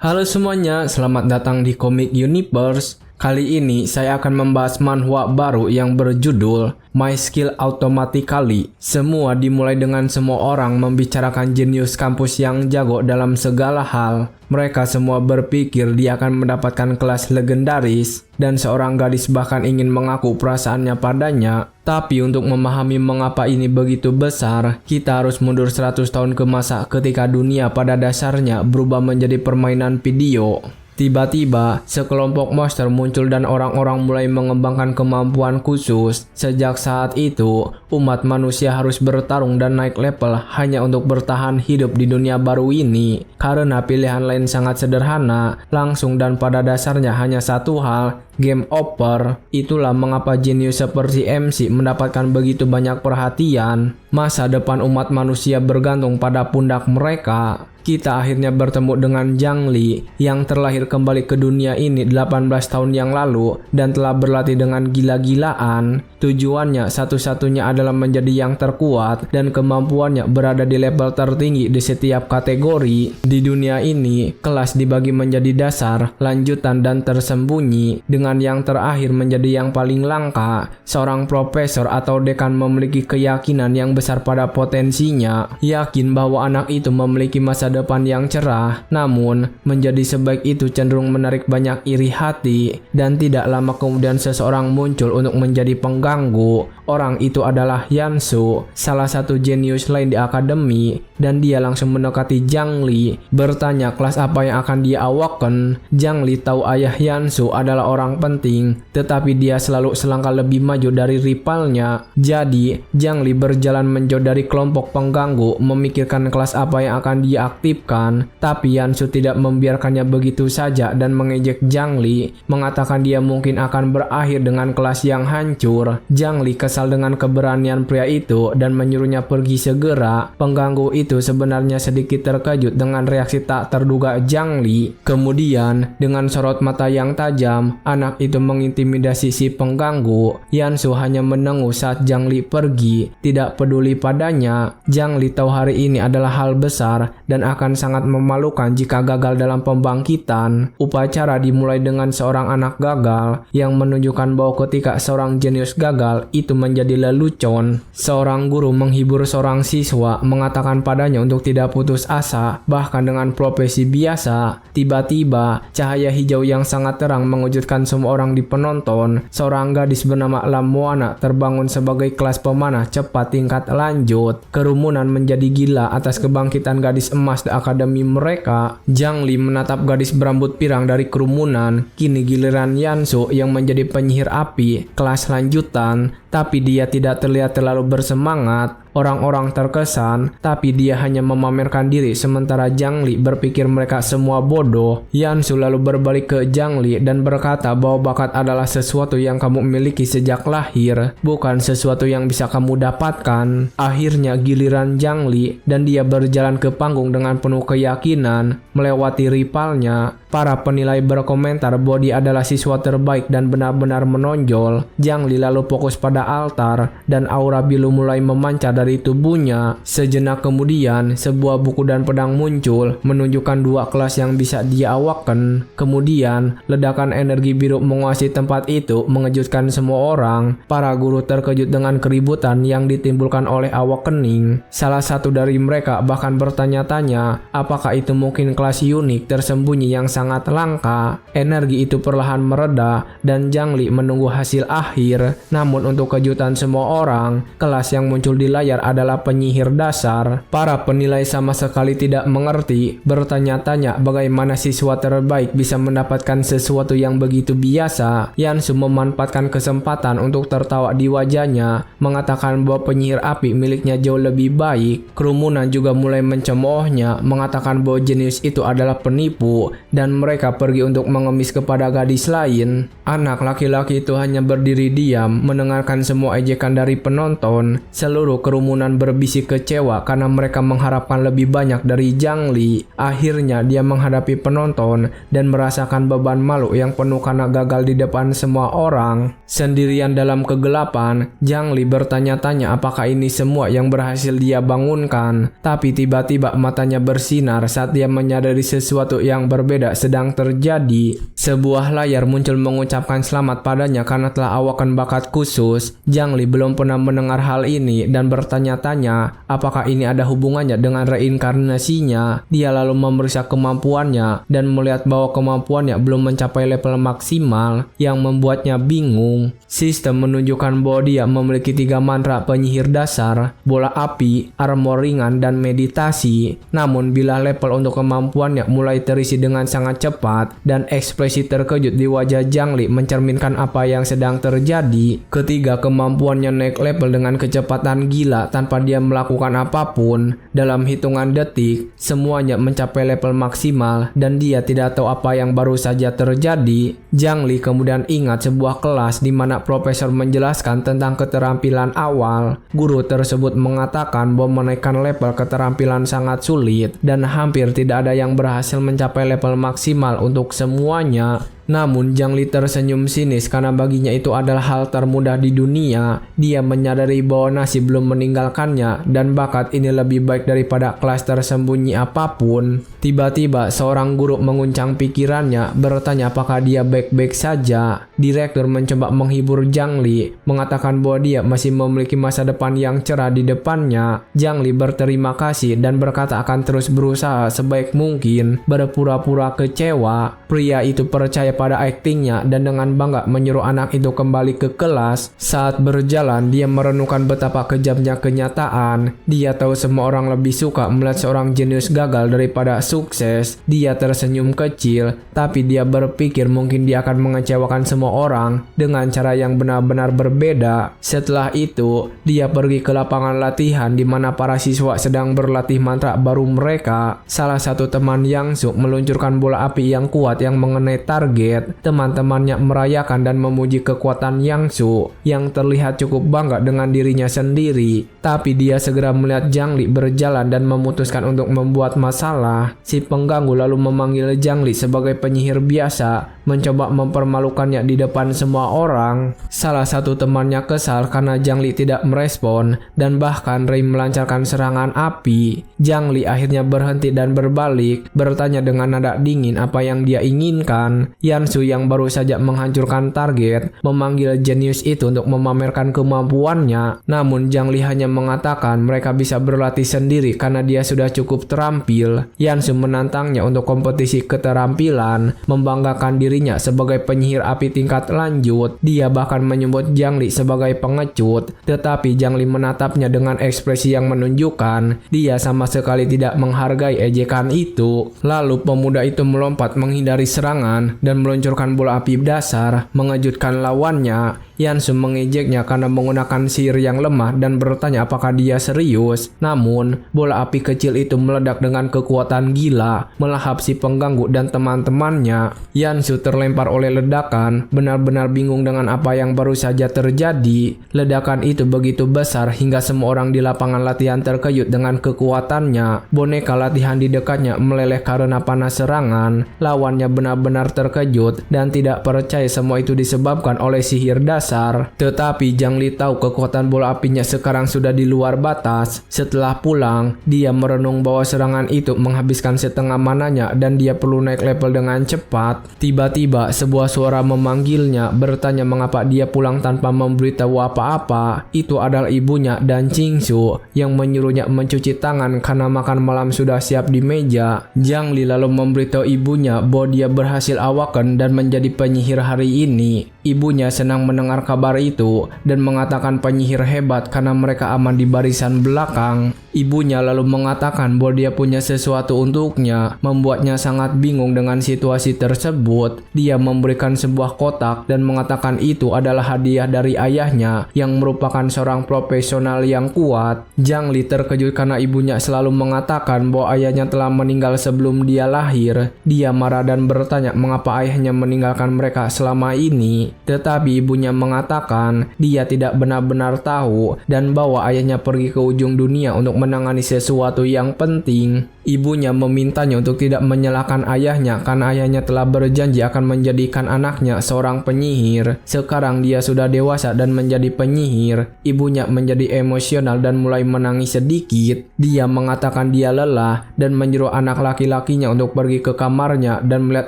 Halo semuanya, selamat datang di Comic Universe. Kali ini saya akan membahas manhwa baru yang berjudul My Skill Automatically. Semua dimulai dengan semua orang membicarakan jenius kampus yang jago dalam segala hal. Mereka semua berpikir dia akan mendapatkan kelas legendaris dan seorang gadis bahkan ingin mengaku perasaannya padanya. Tapi untuk memahami mengapa ini begitu besar, kita harus mundur 100 tahun ke masa ketika dunia pada dasarnya berubah menjadi permainan video. Tiba-tiba, sekelompok monster muncul dan orang-orang mulai mengembangkan kemampuan khusus. Sejak saat itu, umat manusia harus bertarung dan naik level hanya untuk bertahan hidup di dunia baru ini. Karena pilihan lain sangat sederhana, langsung dan pada dasarnya hanya satu hal, game over. Itulah mengapa jenius seperti MC mendapatkan begitu banyak perhatian. Masa depan umat manusia bergantung pada pundak mereka. Kita akhirnya bertemu dengan Zhang Li yang terlahir kembali ke dunia ini 18 tahun yang lalu dan telah berlatih dengan gila-gilaan. Tujuannya satu-satunya adalah menjadi yang terkuat dan kemampuannya berada di level tertinggi di setiap kategori. Di dunia ini, kelas dibagi menjadi dasar, lanjutan, dan tersembunyi, dengan yang terakhir menjadi yang paling langka. Seorang profesor atau dekan memiliki keyakinan yang besar pada potensinya, yakin bahwa anak itu memiliki masa depan yang cerah, namun menjadi sebaik itu cenderung menarik banyak iri hati, dan tidak lama kemudian seseorang muncul untuk menjadi pengganggu. Orang itu adalah Yansu, salah satu jenius lain di akademi, dan dia langsung mendekati Zhang Li, bertanya kelas apa yang akan dia awaken. Zhang Li tahu ayah Yansu adalah orang penting, tetapi dia selalu selangkah lebih maju dari rivalnya. Jadi, Zhang Li berjalan menjauh dari kelompok pengganggu, memikirkan kelas apa yang akan dia aktifkan, tapi Yansu tidak membiarkannya begitu saja dan mengejek Zhang Li, mengatakan dia mungkin akan berakhir dengan kelas yang hancur. Zhang Li kesal dengan keberanian pria itu dan menyuruhnya pergi segera. Pengganggu itu sebenarnya sedikit terkejut dengan reaksi tak terduga Zhang Li. Kemudian, dengan sorot mata yang tajam, anak itu mengintimidasi si pengganggu. Yansu hanya menengok saat Zhang Li pergi, tidak peduli padanya. Zhang Li tahu hari ini adalah hal besar dan akan sangat memalukan jika gagal dalam pembangkitan. Upacara dimulai dengan seorang anak gagal yang menunjukkan bahwa ketika seorang jenius gagal, itu menjadi lelucon. Seorang guru menghibur seorang siswa, mengatakan padanya untuk tidak putus asa, bahkan dengan profesi biasa. Tiba-tiba, cahaya hijau yang sangat terang mengejutkan semua orang di penonton. Seorang gadis bernama Lam Moana terbangun sebagai kelas pemanah cepat tingkat lanjut. Kerumunan menjadi gila atas kebangkitan gadis emas di akademi mereka. Zhang Li menatap gadis berambut pirang dari kerumunan. Kini giliran Yansu yang menjadi penyihir api, kelas lanjutan. Tapi dia tidak terlihat terlalu bersemangat. Orang-orang terkesan, tapi dia hanya memamerkan diri sementara Zhang Li berpikir mereka semua bodoh. Yansu lalu berbalik ke Zhang Li dan berkata bahwa bakat adalah sesuatu yang kamu miliki sejak lahir, bukan sesuatu yang bisa kamu dapatkan. Akhirnya giliran Zhang Li dan dia berjalan ke panggung dengan penuh keyakinan, melewati rivalnya. Para penilai berkomentar bahwa dia adalah siswa terbaik dan benar-benar menonjol. Zhang Li lalu fokus pada altar dan aura biru mulai memancar dari tubuhnya. Sejenak kemudian, sebuah buku dan pedang muncul, menunjukkan dua kelas yang bisa dia awaken. Kemudian, ledakan energi biru menguasai tempat itu, mengejutkan semua orang. Para guru terkejut dengan keributan yang ditimbulkan oleh awakening. Salah satu dari mereka bahkan bertanya-tanya, apakah itu mungkin kelas unik tersembunyi yang sangat langka. Energi itu perlahan mereda dan Zhang Li menunggu hasil akhir. Namun untuk kejutan semua orang, kelas yang muncul di layar adalah penyihir dasar. Para penilai sama sekali tidak mengerti, bertanya-tanya bagaimana siswa terbaik bisa mendapatkan sesuatu yang begitu biasa. Yansu memanfaatkan kesempatan untuk tertawa di wajahnya, mengatakan bahwa penyihir api miliknya jauh lebih baik. Kerumunan juga mulai mencemoohnya, mengatakan bahwa jenius itu adalah penipu, dan mereka pergi untuk mengemis kepada gadis lain. Anak laki-laki itu hanya berdiri diam, mendengarkan semua ejekan dari penonton. Seluruh kerumunan kerumunan berbisik kecewa karena mereka mengharapkan lebih banyak dari Zhang Li. Akhirnya dia menghadapi penonton dan merasakan beban malu yang penuh karena gagal di depan semua orang. Sendirian dalam kegelapan, Zhang Li bertanya-tanya apakah ini semua yang berhasil dia bangunkan. Tapi tiba-tiba matanya bersinar saat dia menyadari sesuatu yang berbeda sedang terjadi. Sebuah layar muncul mengucapkan selamat padanya karena telah awaken bakat khusus. Zhang Li belum pernah mendengar hal ini dan bertanya-tanya apakah ini ada hubungannya dengan reinkarnasinya. Dia lalu memeriksa kemampuannya dan melihat bahwa kemampuannya belum mencapai level maksimal yang membuatnya bingung. Sistem menunjukkan bahwa dia memiliki 3 mantra penyihir dasar, bola api, armor ringan, dan meditasi. Namun bila level untuk kemampuannya mulai terisi dengan sangat cepat dan ekspresi terkejut di wajah Zhang Li mencerminkan apa yang sedang terjadi. Ketika kemampuannya naik level dengan kecepatan gila tanpa dia melakukan apapun, dalam hitungan detik semuanya mencapai level maksimal dan dia tidak tahu apa yang baru saja terjadi. Zhang Li kemudian ingat sebuah kelas di mana profesor menjelaskan tentang keterampilan awal. Guru tersebut mengatakan bahwa menaikkan level keterampilan sangat sulit dan hampir tidak ada yang berhasil mencapai level maksimal untuk semuanya. Namun Zhang Li tersenyum sinis karena baginya itu adalah hal termudah di dunia. Dia menyadari bahwa nasib belum meninggalkannya dan bakat ini lebih baik daripada kelas tersembunyi apapun. Tiba-tiba seorang guru menguncang pikirannya, bertanya apakah dia baik-baik saja. Direktur mencoba menghibur Zhang Li, mengatakan bahwa dia masih memiliki masa depan yang cerah di depannya. Zhang Li berterima kasih dan berkata akan terus berusaha sebaik mungkin. Berpura-pura kecewa, pria itu percaya pada aktingnya dan dengan bangga menyuruh anak itu kembali ke kelas. Saat berjalan, dia merenungkan betapa kejamnya kenyataan. Dia tahu semua orang lebih suka melihat seorang jenius gagal daripada sukses. Dia tersenyum kecil, tapi dia berpikir mungkin dia akan mengecewakan semua orang dengan cara yang benar-benar berbeda. Setelah itu, dia pergi ke lapangan latihan di mana para siswa sedang berlatih mantra baru mereka. Salah satu teman Yang Su meluncurkan bola api yang kuat yang mengenai target. Teman-temannya merayakan dan memuji kekuatan Yang Su yang terlihat cukup bangga dengan dirinya sendiri. Tapi dia segera melihat Zhang Li berjalan dan memutuskan untuk membuat masalah. Si pengganggu lalu memanggil Zhang Li sebagai penyihir biasa, mencoba mempermalukannya di depan semua orang. Salah satu temannya kesal karena Zhang Li tidak merespon dan bahkan Ray melancarkan serangan api. Zhang Li akhirnya berhenti dan berbalik, bertanya dengan nada dingin apa yang dia inginkan. Yan Su yang baru saja menghancurkan target memanggil jenius itu untuk memamerkan kemampuannya. Namun Zhang Li hanya mengatakan mereka bisa berlatih sendiri karena dia sudah cukup terampil. Yan Su menantangnya untuk kompetisi keterampilan, membanggakan dirinya sebagai penyihir api tingkat lanjut. Dia bahkan menyebut Zhang Li sebagai pengecut, tetapi Zhang Li menatapnya dengan ekspresi yang menunjukkan dia sama sekali tidak menghargai ejekan itu. Lalu pemuda itu melompat menghindari serangan dan meluncurkan bola api dasar, mengejutkan lawannya. Yan Su mengejeknya karena menggunakan sihir yang lemah dan bertanya apakah dia serius. Namun, bola api kecil itu meledak dengan kekuatan gila, melahap si pengganggu dan teman-temannya. Yan Su terlempar oleh ledakan, benar-benar bingung dengan apa yang baru saja terjadi. Ledakan itu begitu besar hingga semua orang di lapangan latihan terkejut dengan kekuatannya. Boneka latihan di dekatnya meleleh karena panas serangan. Lawannya benar-benar terkejut dan tidak percaya semua itu disebabkan oleh sihir dasar. Tetapi Zhang Li tahu kekuatan bola apinya sekarang sudah di luar batas. Setelah pulang, dia merenung bahwa serangan itu menghabiskan setengah mananya dan dia perlu naik level dengan cepat. Tiba-tiba sebuah suara memanggilnya, bertanya mengapa dia pulang tanpa memberitahu apa-apa. Itu adalah ibunya dan Ching Su yang menyuruhnya mencuci tangan karena makan malam sudah siap di meja. Zhang Li lalu memberitahu ibunya bahwa dia berhasil awaken dan menjadi penyihir hari ini. Ibunya senang mendengar kabar itu dan mengatakan penyihir hebat karena mereka aman di barisan belakang. Ibunya lalu mengatakan bahwa dia punya sesuatu untuknya, membuatnya sangat bingung dengan situasi tersebut. Dia memberikan sebuah kotak dan mengatakan itu adalah hadiah dari ayahnya yang merupakan seorang profesional yang kuat. Zhang Li terkejut karena ibunya selalu mengatakan bahwa ayahnya telah meninggal sebelum dia lahir. Dia marah dan bertanya mengapa ayahnya meninggalkan mereka selama ini. Tetapi ibunya mengatakan dia tidak benar-benar tahu dan bahwa ayahnya pergi ke ujung dunia untuk menangani sesuatu yang penting. Ibunya memintanya untuk tidak menyalahkan ayahnya karena ayahnya telah berjanji akan menjadikan anaknya seorang penyihir. Sekarang dia sudah dewasa dan menjadi penyihir. Ibunya menjadi emosional dan mulai menangis sedikit. Dia mengatakan dia lelah dan menyuruh anak laki-lakinya untuk pergi ke kamarnya dan melihat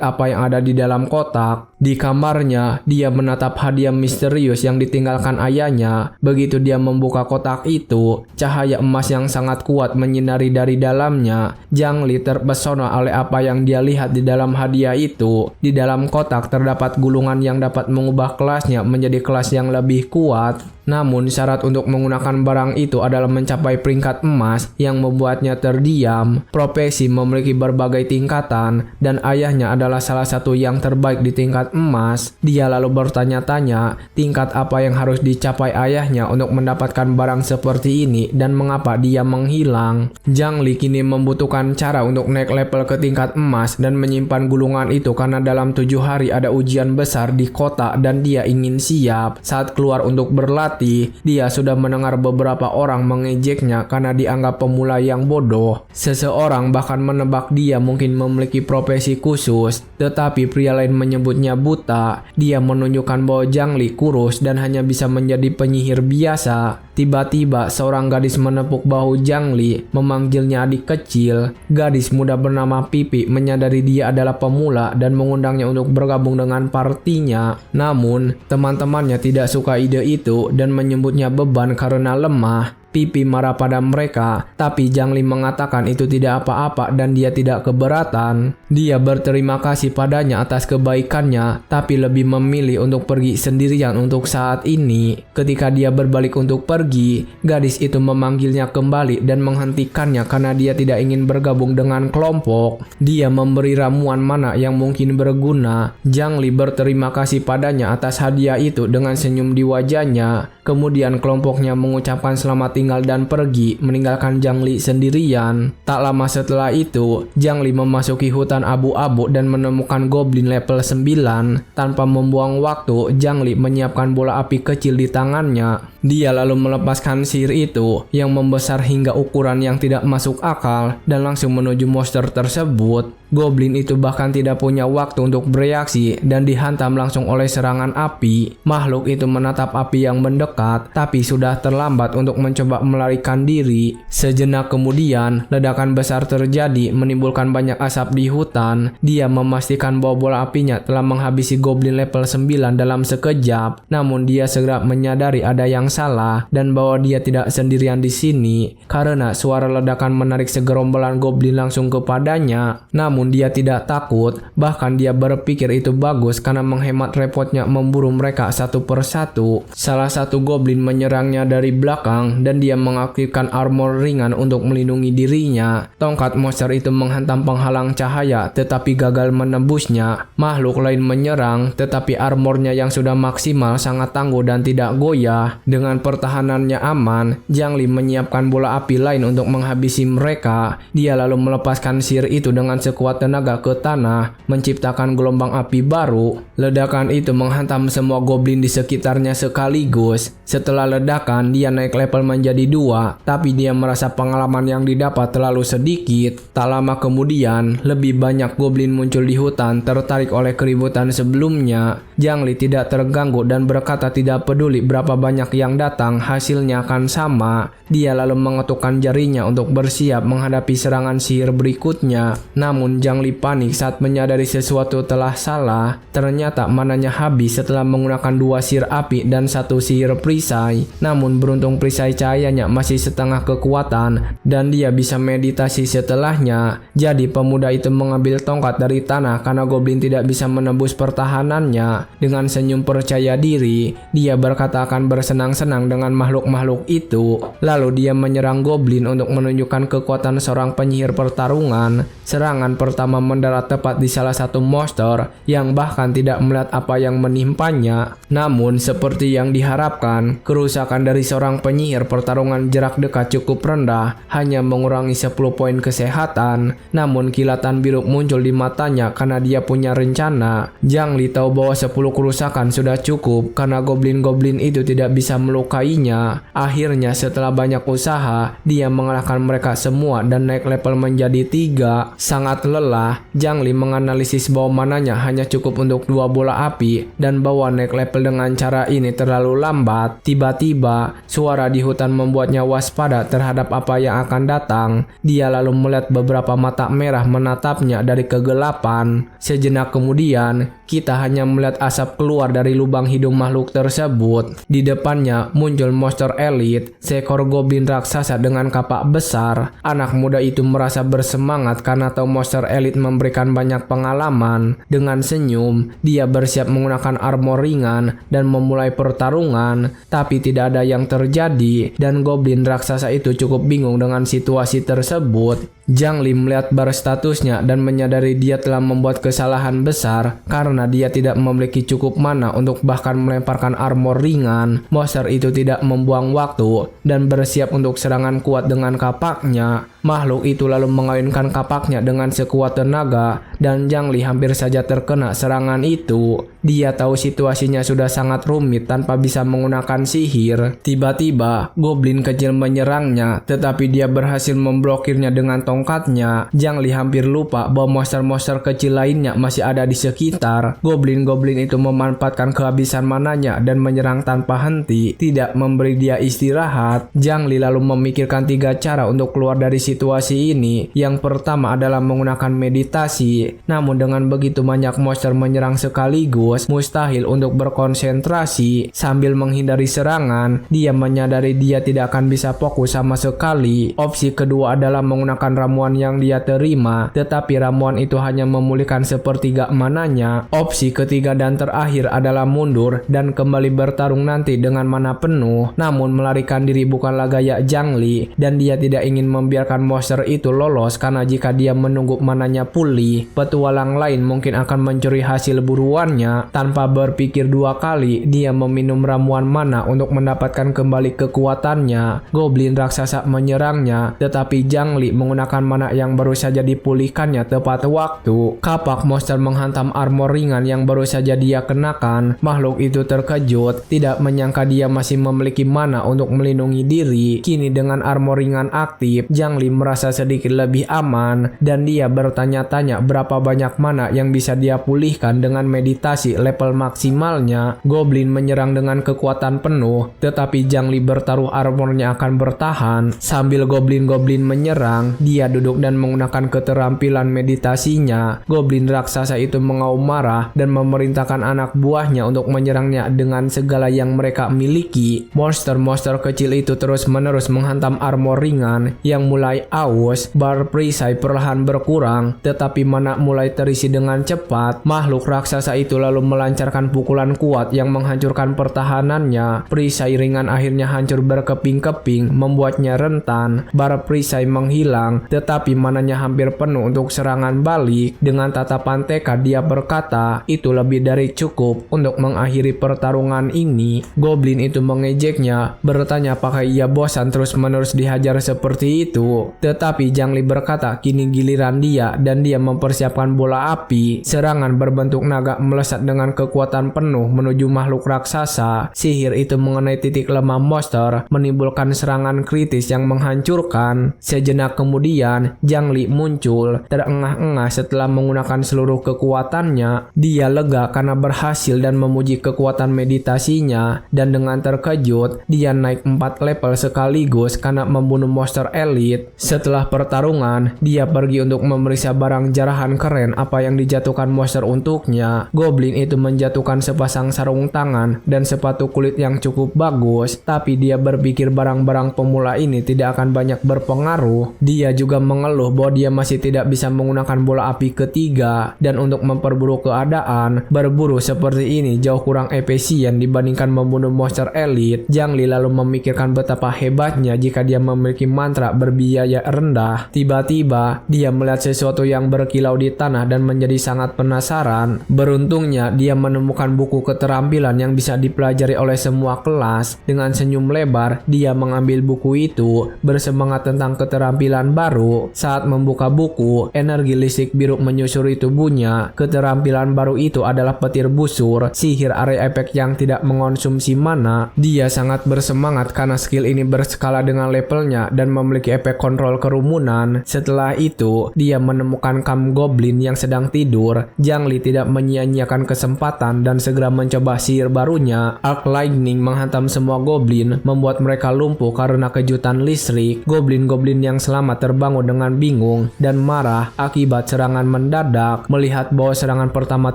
apa yang ada di dalam kotak. Di kamarnya, dia menatap hadiah misterius yang ditinggalkan ayahnya. Begitu dia membuka kotak itu, cahaya emas yang sangat kuat menyinari dari dalamnya. Zhang Li terpesona oleh apa yang dia lihat di dalam hadiah itu. Di dalam kotak terdapat gulungan yang dapat mengubah kelasnya menjadi kelas yang lebih kuat. Namun syarat untuk menggunakan barang itu adalah mencapai peringkat emas yang membuatnya terdiam. Profesi memiliki berbagai tingkatan dan ayahnya adalah salah satu yang terbaik di tingkat emas. Dia lalu bertanya-tanya tingkat apa yang harus dicapai ayahnya untuk mendapatkan barang seperti ini dan mengapa dia menghilang. Zhang Li kini membutuhkan cara untuk naik level ke tingkat emas dan menyimpan gulungan itu karena dalam 7 hari ada ujian besar di kota dan dia ingin siap. Saat keluar untuk berlatih, dia sudah mendengar beberapa orang mengejeknya karena dianggap pemula yang bodoh. Seseorang bahkan menebak dia mungkin memiliki profesi khusus, tetapi pria lain menyebutnya buta. Dia menunjukkan bahwa Zhang Li kurus dan hanya bisa menjadi penyihir biasa. Tiba-tiba seorang gadis menepuk bahu Zhang Li, memanggilnya adik kecil. Gadis muda bernama Pipi menyadari dia adalah pemula dan mengundangnya untuk bergabung dengan partinya. Namun, teman-temannya tidak suka ide itu dan menyebutnya beban karena lemah. Pipi marah pada mereka, tapi Zhang Li mengatakan itu tidak apa-apa dan dia tidak keberatan. Dia berterima kasih padanya atas kebaikannya, tapi lebih memilih untuk pergi sendirian untuk saat ini. Ketika dia berbalik untuk pergi, gadis itu memanggilnya kembali dan menghentikannya karena dia tidak ingin bergabung dengan kelompok. Dia memberi ramuan mana yang mungkin berguna. Zhang Li berterima kasih padanya atas hadiah itu dengan senyum di wajahnya. Kemudian kelompoknya mengucapkan selamat tinggal dan pergi, meninggalkan Zhang Li sendirian. Tak lama setelah itu, Zhang Li memasuki hutan abu-abu dan menemukan goblin level 9. Tanpa membuang waktu, Zhang Li menyiapkan bola api kecil di tangannya. Dia lalu melepaskan sihir itu yang membesar hingga ukuran yang tidak masuk akal dan langsung menuju monster tersebut. Goblin itu bahkan tidak punya waktu untuk bereaksi dan dihantam langsung oleh serangan api. Makhluk itu menatap api yang mendekat, tapi sudah terlambat untuk mencoba melarikan diri. Sejenak kemudian, ledakan besar terjadi menimbulkan banyak asap di hutan. Dia memastikan bahwa bola apinya telah menghabisi goblin level 9 dalam sekejap. Namun dia segera menyadari ada yang salah dan bahwa dia tidak sendirian di sini karena suara ledakan menarik segerombolan goblin langsung kepadanya. Namun dia tidak takut, bahkan dia berpikir itu bagus karena menghemat repotnya memburu mereka satu persatu. Salah satu goblin menyerangnya dari belakang dan dia mengaktifkan armor ringan untuk melindungi dirinya. Tongkat monster itu menghantam penghalang cahaya tetapi gagal menembusnya. Makhluk lain menyerang tetapi armornya yang sudah maksimal sangat tangguh dan tidak goyah. Dengan pertahanannya aman, Zhang Li menyiapkan bola api lain untuk menghabisi mereka. Dia lalu melepaskan sihir itu dengan sekuat tenaga ke tanah, menciptakan gelombang api baru. Ledakan itu menghantam semua goblin di sekitarnya sekaligus. Setelah ledakan, dia naik level menjadi 2, tapi dia merasa pengalaman yang didapat terlalu sedikit. Tak lama kemudian, lebih banyak goblin muncul di hutan tertarik oleh keributan sebelumnya. Zhang Li tidak terganggu dan berkata tidak peduli berapa banyak yang datang, hasilnya akan sama. Dia lalu mengetukkan jarinya untuk bersiap menghadapi serangan sihir berikutnya. Namun Zhang Li panik saat menyadari sesuatu telah salah. Ternyata mananya habis setelah menggunakan 2 sihir api dan 1 sihir perisai. Namun beruntung perisai cahayanya masih setengah kekuatan dan dia bisa meditasi setelahnya. Jadi pemuda itu mengambil tongkat dari tanah karena goblin tidak bisa menembus pertahanannya. Dengan senyum percaya diri, dia berkata akan bersenang senang-senang dengan makhluk-makhluk itu. Lalu dia menyerang goblin untuk menunjukkan kekuatan seorang penyihir pertarungan. Serangan pertama mendarat tepat di salah satu monster yang bahkan tidak melihat apa yang menimpanya. Namun seperti yang diharapkan, kerusakan dari seorang penyihir pertarungan jarak dekat cukup rendah, hanya mengurangi 10 poin kesehatan. Namun kilatan biru muncul di matanya karena dia punya rencana. Zhang Li tahu bahwa 10 kerusakan sudah cukup karena goblin-goblin itu tidak bisa melukainya. Akhirnya setelah banyak usaha, dia mengalahkan mereka semua dan naik level menjadi 3. Sangat lelah, Zhang Li menganalisis bahwa mananya hanya cukup untuk 2 bola api dan bahwa naik level dengan cara ini terlalu lambat. Tiba-tiba, suara di hutan membuatnya waspada terhadap apa yang akan datang. Dia lalu melihat beberapa mata merah menatapnya dari kegelapan. Sejenak kemudian, kita hanya melihat asap keluar dari lubang hidung makhluk tersebut. Di depannya muncul monster elit, seekor goblin raksasa dengan kapak besar. Anak muda itu merasa bersemangat karena tahu monster elit memberikan banyak pengalaman. Dengan senyum, dia bersiap menggunakan armor ringan dan memulai pertarungan. Tapi tidak ada yang terjadi dan goblin raksasa itu cukup bingung dengan situasi tersebut. Zhang Li melihat bar statusnya dan menyadari dia telah membuat kesalahan besar karena dia tidak memiliki cukup mana untuk bahkan melemparkan armor ringan. Monster itu tidak membuang waktu dan bersiap untuk serangan kuat dengan kapaknya. Makhluk itu lalu mengayunkan kapaknya dengan sekuat tenaga dan Zhang Li hampir saja terkena serangan itu. Dia tahu situasinya sudah sangat rumit tanpa bisa menggunakan sihir. Tiba-tiba, goblin kecil menyerangnya, tetapi dia berhasil memblokirnya dengan tongkatnya. Zhang Li hampir lupa bahwa monster-monster kecil lainnya masih ada di sekitar. Goblin-goblin itu memanfaatkan kehabisan mananya dan menyerang tanpa henti, tidak memberi dia istirahat. Zhang Li lalu memikirkan 3 cara untuk keluar dari situasi ini. Yang pertama adalah menggunakan meditasi. Namun dengan begitu banyak monster menyerang sekaligus, mustahil untuk berkonsentrasi. Sambil menghindari serangan, dia menyadari dia tidak akan bisa fokus sama sekali. Opsi kedua adalah menggunakan ramuan yang dia terima, tetapi ramuan itu hanya memulihkan sepertiga mananya. Opsi ketiga dan terakhir adalah mundur dan kembali bertarung nanti dengan mana penuh. Namun melarikan diri bukanlah gaya Zhang Li dan dia tidak ingin membiarkan monster itu lolos karena jika dia menunggu mananya pulih, petualang lain mungkin akan mencuri hasil buruannya. Tanpa berpikir 2 kali, dia meminum ramuan mana untuk mendapatkan kembali kekuatannya. Goblin raksasa menyerangnya, tetapi Zhang Li menggunakan mana yang baru saja dipulihkannya tepat waktu. Kapak monster menghantam armor ringan yang baru saja dia kenakan. Makhluk itu terkejut, tidak menyangka dia masih memiliki mana untuk melindungi diri. Kini dengan armor ringan aktif, Zhang Li merasa sedikit lebih aman dan dia bertanya-tanya berapa banyak mana yang bisa dia pulihkan dengan meditasi level maksimalnya. Goblin menyerang dengan kekuatan penuh, tetapi Zhang Li bertaruh armornya akan bertahan. Sambil goblin-goblin menyerang, dia duduk dan menggunakan keterampilan meditasinya. Goblin raksasa itu mengaum marah dan memerintahkan anak buahnya untuk menyerangnya dengan segala yang mereka miliki. Monster-monster kecil itu terus-menerus menghantam armor ringan yang mulai aus. Bar perisai perlahan berkurang, tetapi mana mulai terisi dengan cepat. Makhluk raksasa itu lalu melancarkan pukulan kuat yang menghancurkan pertahanannya. Perisai ringan akhirnya hancur berkeping-keping, membuatnya rentan. Bar perisai menghilang, tetapi mananya hampir penuh untuk serangan balik. Dengan tatapan tekad dia berkata, itu lebih dari cukup untuk mengakhiri pertarungan ini. Goblin itu mengejeknya, bertanya apakah ia bosan terus-menerus dihajar seperti itu. Tetapi Zhang Li berkata, kini giliran dia dan dia mempersiapkan bola api. Serangan berbentuk naga melesat dengan kekuatan penuh menuju makhluk raksasa. Sihir itu mengenai titik lemah monster, menimbulkan serangan kritis yang menghancurkan. Sejenak kemudian, Zhang Li muncul, terengah-engah setelah menggunakan seluruh kekuatannya. Dia lega karena berhasil dan memuji kekuatan meditasinya, dan dengan terkejut, dia naik 4 level sekaligus karena membunuh monster elit. Setelah pertarungan, dia pergi untuk memeriksa barang jarahan keren apa yang dijatuhkan monster untuknya. Goblin itu menjatuhkan sepasang sarung tangan dan sepatu kulit yang cukup bagus, tapi dia berpikir barang-barang pemula ini tidak akan banyak berpengaruh. Dia juga mengeluh bahwa dia masih tidak bisa menggunakan bola api ketiga, dan untuk memperburuk keadaan, berburu seperti ini jauh kurang efisien dibandingkan membunuh monster elit. Zhang Li lalu memikirkan betapa hebatnya jika dia memiliki mantra berbiaya rendah. Tiba-tiba, dia melihat sesuatu yang berkilau di tanah dan menjadi sangat penasaran. Beruntungnya, dia menemukan buku keterampilan yang bisa dipelajari oleh semua kelas. Dengan senyum lebar, dia mengambil buku itu, bersemangat tentang keterampilan baru. Saat membuka buku, energi listrik biru menyusuri tubuhnya. Keterampilan baru itu adalah petir busur, sihir area efek yang tidak mengonsumsi mana. Dia sangat bersemangat karena skill ini berskala dengan levelnya dan memiliki efek kontrol kerumunan. Setelah itu, dia menemukan Kam Goblin yang sedang tidur. Zhang Li tidak menyia-nyiakan kesempatan dan segera mencoba sihir barunya. Arc Lightning menghantam semua goblin, membuat mereka lumpuh karena kejutan listrik. Goblin-goblin yang selamat terbangun dengan bingung dan marah akibat serangan mendadak. Melihat bahwa serangan pertama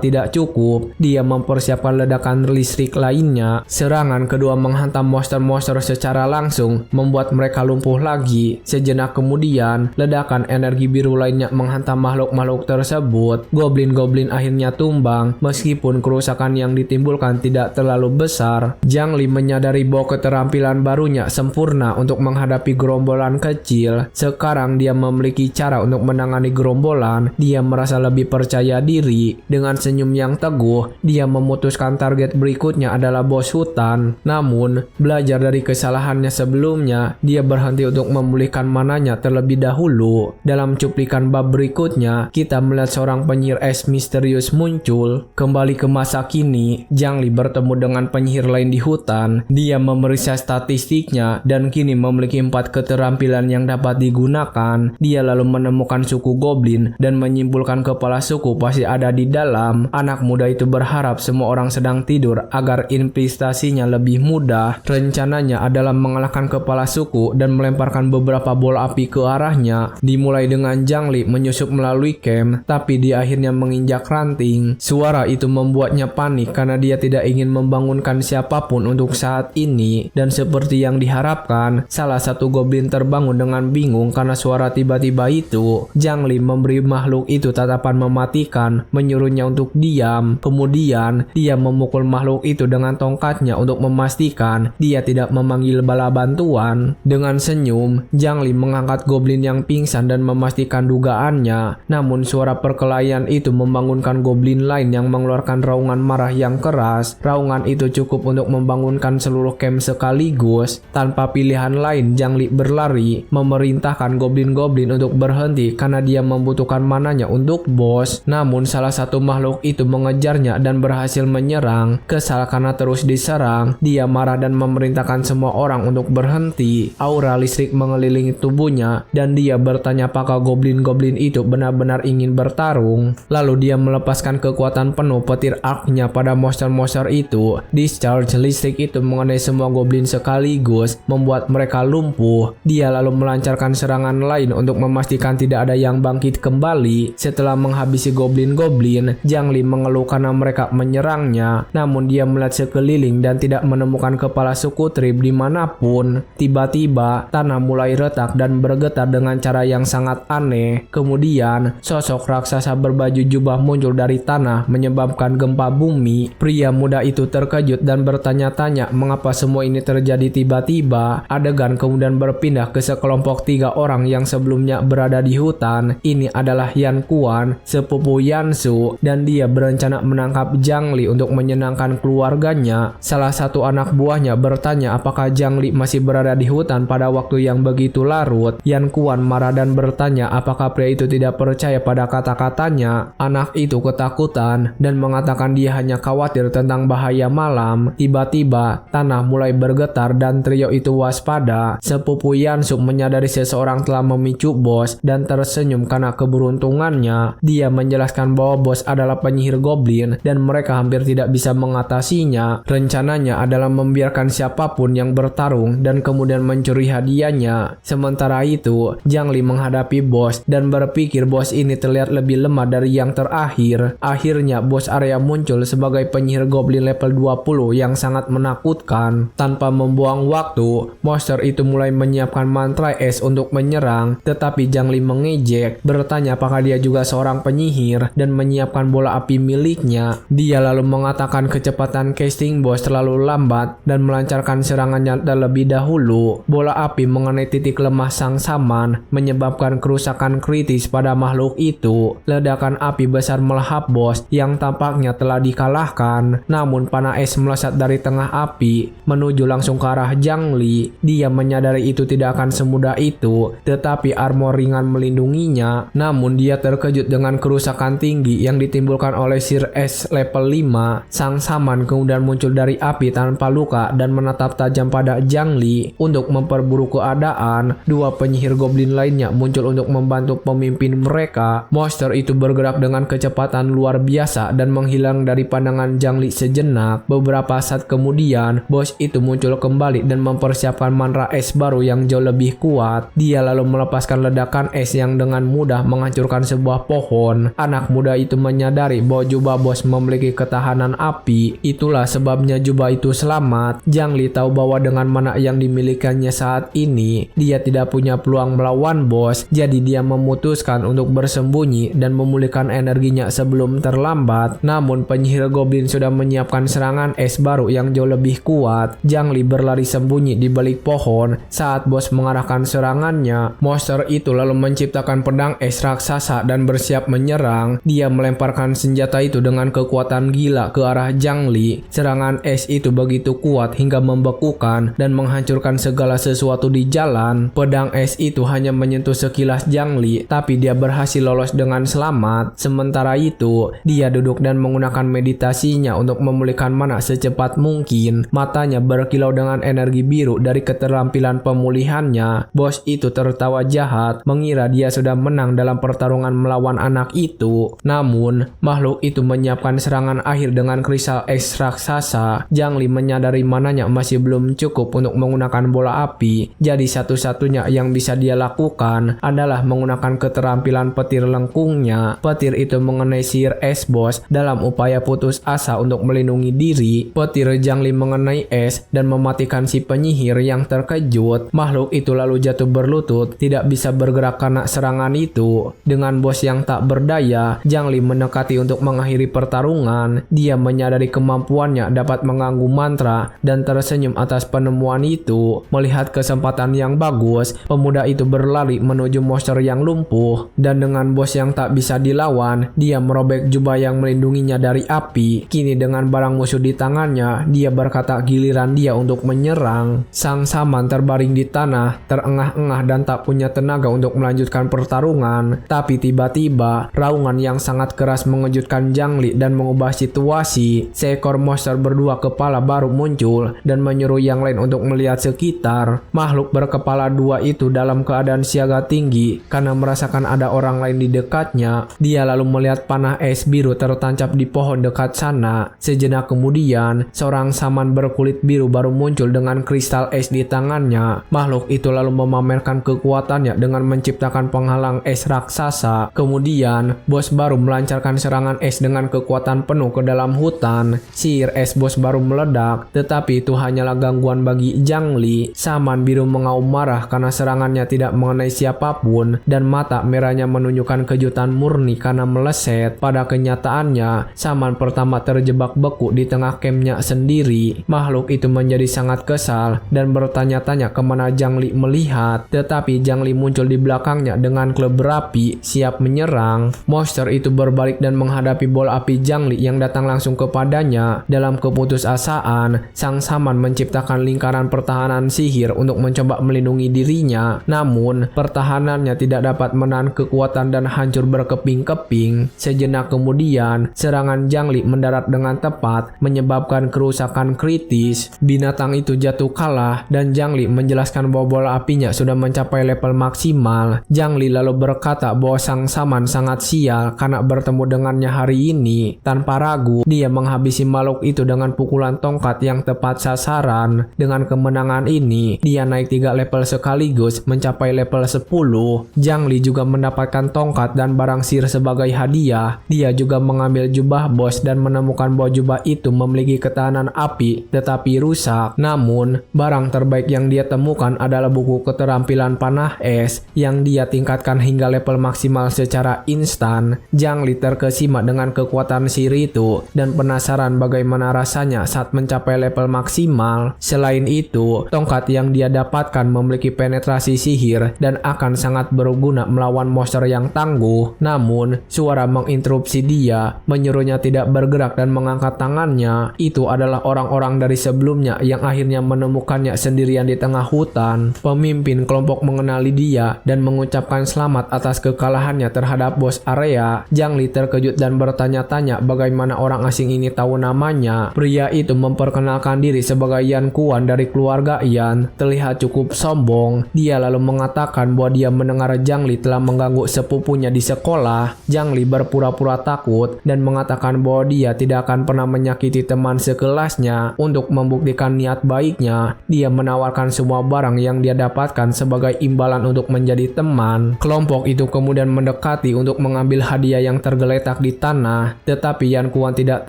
tidak cukup, dia mempersiapkan ledakan listrik lainnya. Serangan kedua menghantam monster-monster secara langsung, membuat mereka lumpuh lagi. Sejenak kemudian, ledakan energi biru lainnya menghantam makhluk-makhluk tersebut. Goblin-goblin akhirnya tumbang, meskipun kerusakan yang ditimbulkan tidak terlalu besar. Zhang Li menyadari bahwa keterampilan barunya sempurna untuk menghadapi gerombolan kecil. Sekarang dia memiliki cara untuk menangani gerombolan. Dia merasa lebih percaya diri. Dengan senyum yang teguh, dia memutuskan target berikutnya adalah bos hutan. Namun, belajar dari kesalahannya sebelumnya, dia berhenti untuk memulihkan mananya terlebih dahulu. Dalam cuplikan bab berikutnya, kita melihat seorang penyihir es misterius muncul. Kembali ke masa kini, Zhang Li bertemu dengan penyihir lain di hutan. Dia memeriksa statistiknya dan kini memiliki 4 keterampilan yang dapat digunakan. Dia lalu menemukan suku goblin dan menyimpulkan kepala suku pasti ada di dalam. Anak muda itu berharap semua orang sedang tidur agar investasinya lebih mudah. Rencananya adalah mengalahkan kepala suku dan melemparkan beberapa bola api ke arahnya. Dimulai dengan Zhang Li menyusup melalui camp, tapi dia akhirnya menginjak ranting. Suara itu membuatnya panik karena dia tidak ingin membangunkan siapapun untuk saat ini. Dan seperti yang diharapkan, salah satu goblin terbangun dengan bingung karena suara tiba-tiba itu. Zhang Li memberi makhluk itu tatapan mematikan, menyuruhnya untuk diam. Kemudian, dia memukul makhluk itu dengan tongkatnya untuk memastikan dia tidak memanggil bala bantuan. Dengan senyum, Zhang Li mengangkat goblin yang pingsan dan memastikan dugaannya. Namun suara perkelahian itu membangunkan goblin lain yang mengeluarkan raungan marah yang keras. Raungan itu cukup untuk membangunkan seluruh camp sekaligus. Tanpa pilihan lain, Zhang Li berlari, memerintahkan goblin-goblin untuk berhenti karena dia membutuhkan mananya untuk bos. Namun salah satu makhluk itu mengejarnya dan berhasil menyerang. Kesal karena terus diserang, dia marah dan memerintahkan semua orang untuk berhenti. Aura listrik mengelilingi tubuhnya dan dia bertanya apakah goblin-goblin itu benar-benar ingin bertarung. Lalu dia melepaskan kekuatan penuh petir arc-nya pada monster-monster itu. Discharge listrik itu mengenai semua goblin sekaligus, membuat mereka lumpuh. Dia lalu melancarkan serangan lain untuk memastikan tidak ada yang bangkit kembali. Setelah menghabisi goblin-goblin, Zhang Li mengeluh karena mereka menyerangnya. Namun dia melihat sekeliling dan tidak menemukan kepala suku trib dimanapun. Tiba-tiba, tanah mulai retak dan bergetar dengan cara yang sangat aneh. Kemudian, sosok raksasa berbaju jubah muncul dari tanah menyebabkan gempa bumi. Pria muda itu terkejut dan bertanya-tanya mengapa semua ini terjadi tiba-tiba. Adegan kemudian berpindah ke sekelompok 3 orang yang sebelumnya berada di hutan. Ini adalah Yan Kuan, sepupu Yansu, dan dia berencana menangkap Zhang Li untuk menyenangkan keluarganya. Salah satu anak buahnya bertanya apakah Zhang Li masih berada di hutan pada waktu yang begitu larut. Yan Kuan marah dan bertanya apakah pria itu tidak percaya pada kata-katanya. Anak itu ketakutan dan mengatakan dia hanya khawatir tentang bahaya malam. Tiba-tiba, tanah mulai bergetar dan trio itu waspada. Sepupu Yansu menyadari seseorang telah memicu bos dan tersenyum karena keberuntungannya. Dia menjelaskan bahwa bos adalah penyihir goblin dan mereka hampir tidak bisa mengatasinya. Rencananya adalah membiarkan siapapun yang bertarung dan kemudian mencuri hadiahnya. Sementara Sementara itu, Zhang Li menghadapi bos dan berpikir bos ini terlihat lebih lemah dari yang terakhir. Akhirnya bos Arya muncul sebagai penyihir goblin level 20 yang sangat menakutkan. Tanpa membuang waktu, monster itu mulai menyiapkan mantra es untuk menyerang, tetapi Zhang Li mengejek, bertanya apakah dia juga seorang penyihir dan menyiapkan bola api miliknya. Dia lalu mengatakan kecepatan casting bos terlalu lambat dan melancarkan serangannya terlebih dahulu. Bola api mengenai titik lemah sang saman, menyebabkan kerusakan kritis pada makhluk itu. Ledakan api besar melahap bos yang tampaknya telah dikalahkan. Namun panah es melesat dari tengah api menuju langsung ke arah Zhang Li. Dia menyadari itu tidak akan semudah itu, tetapi armor ringan melindunginya. Namun dia terkejut dengan kerusakan tinggi yang ditimbulkan oleh Sir S level 5. Sang saman kemudian muncul dari api tanpa luka dan menatap tajam pada Zhang Li. Untuk memperburuk keadaan, dua penyihir goblin lainnya muncul untuk membantu pemimpin mereka. Monster itu bergerak dengan kecepatan luar biasa dan menghilang dari pandangan Zhang Li sejenak. Beberapa saat kemudian, bos itu muncul kembali dan mempersiapkan mantra es baru yang jauh lebih kuat. Dia lalu melepaskan ledakan es yang dengan mudah menghancurkan sebuah pohon. Anak muda itu menyadari bahwa jubah bos memiliki ketahanan api. Itulah sebabnya jubah itu selamat. Zhang Li tahu bahwa dengan mana yang dimilikannya saat ini, dia tidak punya peluang melawan bos. Jadi dia memutuskan untuk bersembunyi dan memulihkan energinya sebelum terlambat. Namun penyihir goblin sudah menyiapkan serangan es baru yang jauh lebih kuat. Zhang Li berlari sembunyi di balik pohon. Saat bos mengarahkan serangannya, monster itu lalu menciptakan pedang es raksasa dan bersiap menyerang. Dia melemparkan senjata itu dengan kekuatan gila ke arah Zhang Li. Serangan es itu begitu kuat hingga membekukan dan menghancurkan segala sesuatu di jalan. Pedang es itu hanya menyentuh sekilas Zhang Li, tapi dia berhasil lolos dengan selamat. Sementara itu, dia duduk dan menggunakan meditasinya untuk memulihkan mana secepat mungkin. Matanya berkilau dengan energi biru dari keterampilan pemulihannya. Bos itu tertawa jahat, mengira dia sudah menang dalam pertarungan melawan anak itu. Namun, makhluk itu menyiapkan serangan akhir dengan kristal es raksasa. Zhang Li menyadari mananya masih belum cukup untuk menggunakan bola api. Jadi satu-satunya yang bisa dia lakukan adalah menggunakan keterampilan petir lengkungnya. Petir itu mengenai sihir es bos dalam upaya putus asa untuk melindungi diri. Petir Zhang Li mengenai es dan mematikan si penyihir yang terkejut. Makhluk itu lalu jatuh berlutut, tidak bisa bergerak karena serangan itu. Dengan bos yang tak berdaya, Zhang Li mendekati untuk mengakhiri pertarungan. Dia menyadari kemampuannya dapat mengganggu mantra dan tersenyum atas penemuan itu. Melihat kesempatan yang bagus, pemuda itu berlari menuju monster yang lumpuh. Dan dengan bos yang tak bisa dilawan, dia merobek jubah yang melindunginya dari api. Kini dengan barang musuh di tangannya, dia berkata giliran dia untuk menyerang. Sang saman terbaring di tanah, terengah-engah dan tak punya tenaga untuk melanjutkan pertarungan. Tapi tiba-tiba, raungan yang sangat keras mengejutkan Zhang Li dan mengubah situasi. Seekor monster berdua kepala baru muncul dan menyuruh yang lain untuk melihat sekitar. Makhluk berkepala dua itu dalam keadaan siaga tinggi karena merasakan ada orang lain di dekatnya. Dia lalu melihat panah es biru tertancap di pohon dekat sana. Sejenak kemudian, seorang saman berkulit biru baru muncul dengan kristal es di tangannya. Makhluk itu lalu memamerkan kekuatannya dengan menciptakan penghalang es raksasa. Kemudian, bos baru melancarkan serangan es dengan kekuatan penuh ke dalam hutan. Sihir es bos baru meledak, tetapi itu hanyalah gangguan bagi Zhang Li. Saman biru mengaum marah karena serangannya tidak mengenai siapapun, dan mata merahnya menunjukkan kejutan murni karena meleset. Pada kenyataannya, saman pertama terjebak beku di tengah campnya sendiri. Makhluk itu menjadi sangat kesal dan bertanya-tanya kemana Zhang Li melihat, tetapi Zhang Li muncul di belakangnya dengan klub berapi, siap menyerang. Monster itu berbalik dan menghadapi bola api Zhang Li yang datang langsung kepadanya. Dalam keputusasaan, sang saman menciptakan lingkaran pertahanan sihir untuk mencoba melindungi dirinya. Namun, pertahanannya tidak dapat menahan kekuatan dan hancur berkeping-keping. Sejenak kemudian, serangan Zhang Li mendarat dengan tepat, menyebabkan kerusakan kritis. Binatang itu jatuh kalah dan Zhang Li menjelaskan bahwa bola apinya sudah mencapai level maksimal. Zhang Li lalu berkata bahwa sang saman sangat sial karena bertemu dengannya hari ini. Tanpa ragu, dia menghabisi makhluk itu dengan pukulan tongkat yang tepat sasaran. Dengan kemenangan ini, dia naik 3 level sekaligus sekaligus mencapai level 10. Jiang Li juga mendapatkan tongkat dan barang sihir sebagai hadiah. Dia juga mengambil jubah bos dan menemukan bahwa jubah itu memiliki ketahanan api tetapi rusak. Namun, barang terbaik yang dia temukan adalah buku keterampilan panah es yang dia tingkatkan hingga level maksimal secara instan. Jiang Li terkesima dengan kekuatan sihir itu dan penasaran bagaimana rasanya saat mencapai level maksimal. Selain itu, tongkat yang dia dapatkan memiliki penetrasi sihir dan akan sangat berguna melawan monster yang tangguh. Namun, suara menginterupsi dia, menyuruhnya tidak bergerak dan mengangkat tangannya. Itu adalah orang-orang dari sebelumnya yang akhirnya menemukannya sendirian di tengah hutan. Pemimpin kelompok mengenali dia dan mengucapkan selamat atas kekalahannya terhadap bos area. Jiang Li terkejut dan bertanya-tanya bagaimana orang asing ini tahu namanya. Pria itu memperkenalkan diri sebagai Yan Kuan dari keluarga Yan. Terlihat cukup sombong. Dia lalu mengatakan bahwa dia mendengar Jiang Li telah mengganggu sepupunya di sekolah. Jiang Li berpura-pura takut dan mengatakan bahwa dia tidak akan pernah menyakiti teman sekelasnya. Untuk membuktikan niat baiknya, dia menawarkan semua barang yang dia dapatkan sebagai imbalan untuk menjadi teman. Kelompok itu kemudian mendekati untuk mengambil hadiah yang tergeletak di tanah, tetapi Yan Kuan tidak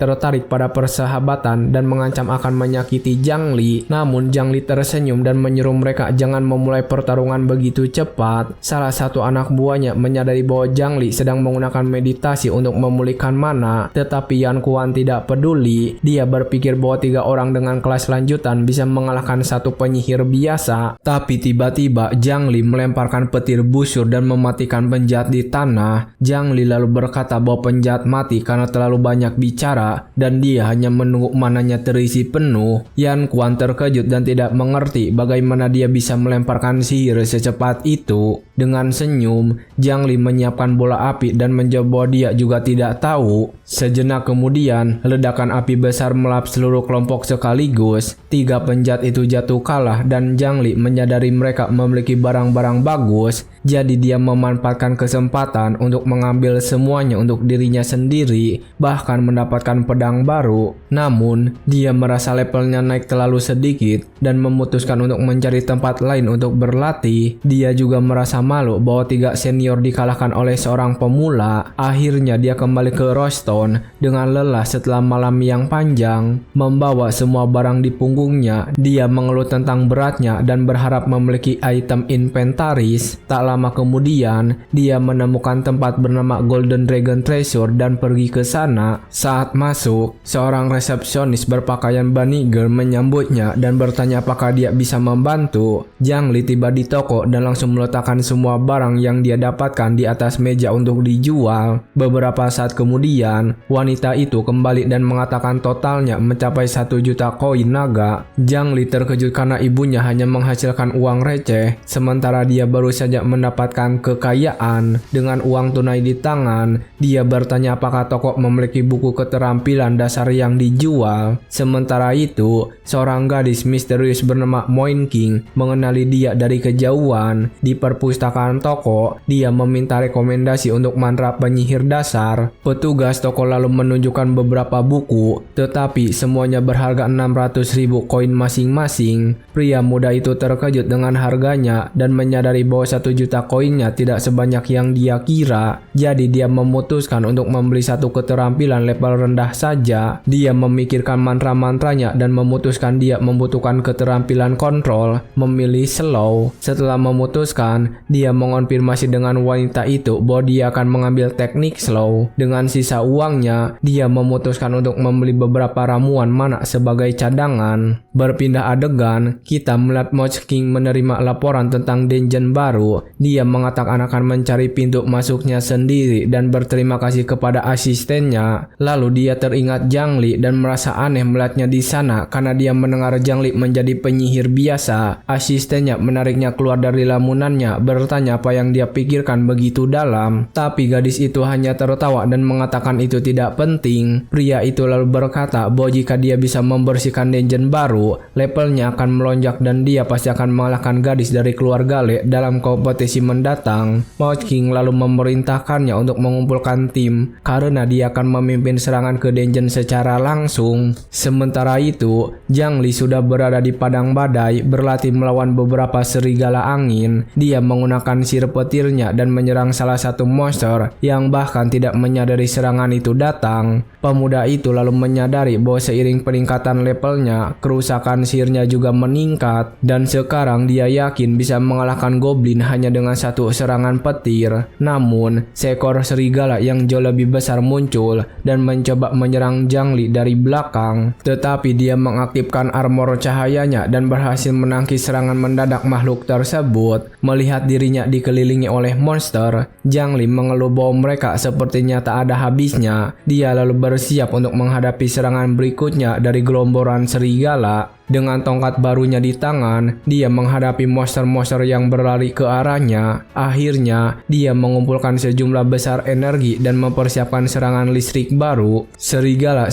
tertarik pada persahabatan dan mengancam akan menyakiti Jiang Li. Namun Jiang Li tersenyum dan menyuruh mereka jangan memulai pertarungan begitu cepat. Salah satu anak buahnya menyadari bahwa Jiang Li sedang menggunakan meditasi untuk memulihkan mana, tetapi Yan Kuan tidak peduli. Dia berpikir bahwa 3 orang dengan kelas lanjutan bisa mengalahkan satu penyihir biasa. Tapi tiba-tiba Jiang Li melemparkan petir busur dan mematikan penjahat di tanah. Jiang Li lalu berkata bahwa penjahat mati karena terlalu banyak bicara dan dia hanya menunggu mananya terisi penuh. Yan Kuan terkejut dan tidak mengerti bagaimana dia bisa melemparkan sihir secepat itu. Dengan senyum, Jiang Li menyiapkan bola api dan menjawab bahwa dia juga tidak tahu. Sejenak kemudian, ledakan api besar melahap seluruh kelompok sekaligus. 3 penjahat itu jatuh kalah dan Jiang Li menyadari mereka memiliki barang-barang bagus. Jadi dia memanfaatkan kesempatan untuk mengambil semuanya untuk dirinya sendiri, bahkan mendapatkan pedang baru. Namun, dia merasa levelnya naik terlalu sedikit dan memutuskan untuk mencari tempat lain untuk berlatih. Dia juga merasa malu bahwa 3 senior dikalahkan oleh seorang pemula. Akhirnya dia kembali ke Roston dengan lelah setelah malam yang panjang. Membawa semua barang di punggungnya, dia mengeluh tentang beratnya dan berharap memiliki item inventaris. Tak lama kemudian, dia menemukan tempat bernama Golden Dragon Treasure dan pergi ke sana. Saat masuk, seorang resepsionis berpakaian bunny girl menyambutnya dan bertanya apakah dia bisa membantu. Jiang Li tiba di toko dan langsung meletakkan semua barang yang dia dapatkan di atas meja untuk dijual. Beberapa saat kemudian, wanita itu kembali dan mengatakan totalnya mencapai 1 juta koin naga. Jiang Li terkejut karena ibunya hanya menghasilkan uang receh, sementara dia baru saja mendapatkan kekayaan. Dengan uang tunai di tangan, dia bertanya apakah toko memiliki buku keterampilan dasar yang dijual. Sementara itu, seorang gadis misterius bernama Moin King mengenali dia dari kejauhan. Di perpustakaan toko, dia meminta rekomendasi untuk mantra penyihir dasar. Petugas toko lalu menunjukkan beberapa buku, tetapi semuanya berharga 600.000 koin masing-masing. Pria muda itu terkejut dengan harganya dan menyadari bahwa 1 juta koinnya tidak sebanyak yang dia kira. Jadi dia memutuskan untuk membeli satu keterampilan level rendah saja. Dia memikirkan mantra-mantranya dan memutuskan dia membutuhkan keterampilan kontrol, memilih slow. Setelah memutuskan, dia mengonfirmasi dengan wanita itu bahwa dia akan mengambil teknik slow. Dengan sisa uangnya, dia memutuskan untuk membeli beberapa ramuan mana sebagai cadangan. Berpindah adegan, kita melihat Moch King menerima laporan tentang dungeon baru. Dia mengatakan akan mencari pintu masuknya sendiri dan berterima kasih kepada asistennya. Lalu dia teringat Jiang Li dan merasa aneh melihatnya di sana karena dia mendengar Jiang Li menjadi penyihir biasa. Asistennya menariknya keluar dari lamunannya, bertanya apa yang dia pikirkan begitu dalam. Tapi gadis itu hanya tertawa dan mengatakan itu tidak penting. Pria itu lalu berkata bahwa jika dia bisa membersihkan dungeon baru, baru, levelnya akan melonjak dan dia pasti akan mengalahkan gadis dari keluarga Le dalam kompetisi mendatang. Mouth King lalu memerintahkannya untuk mengumpulkan tim karena dia akan memimpin serangan ke dungeon secara langsung. Sementara itu, Zhang Li sudah berada di padang badai berlatih melawan beberapa serigala angin. Dia menggunakan sihir petirnya dan menyerang salah satu monster yang bahkan tidak menyadari serangan itu datang. Pemuda itu lalu menyadari bahwa seiring peningkatan levelnya, kerusakan sihirnya juga meningkat dan sekarang dia yakin bisa mengalahkan goblin hanya dengan satu serangan petir. Namun, seekor serigala yang jauh lebih besar muncul dan mencoba menyerang Zhang Li dari belakang. Tetapi dia mengaktifkan armor cahayanya dan berhasil menangkis serangan mendadak makhluk tersebut. Melihat dirinya dikelilingi oleh monster, Zhang Li mengeluh bahwa mereka sepertinya tak ada habisnya. Dia lalu bersiap untuk menghadapi serangan berikutnya dari gerombolan serigala. Dengan tongkat barunya di tangan, dia menghadapi monster-monster yang berlari ke arahnya. Akhirnya, dia mengumpulkan sejumlah besar energi dan mempersiapkan serangan listrik baru. Serigala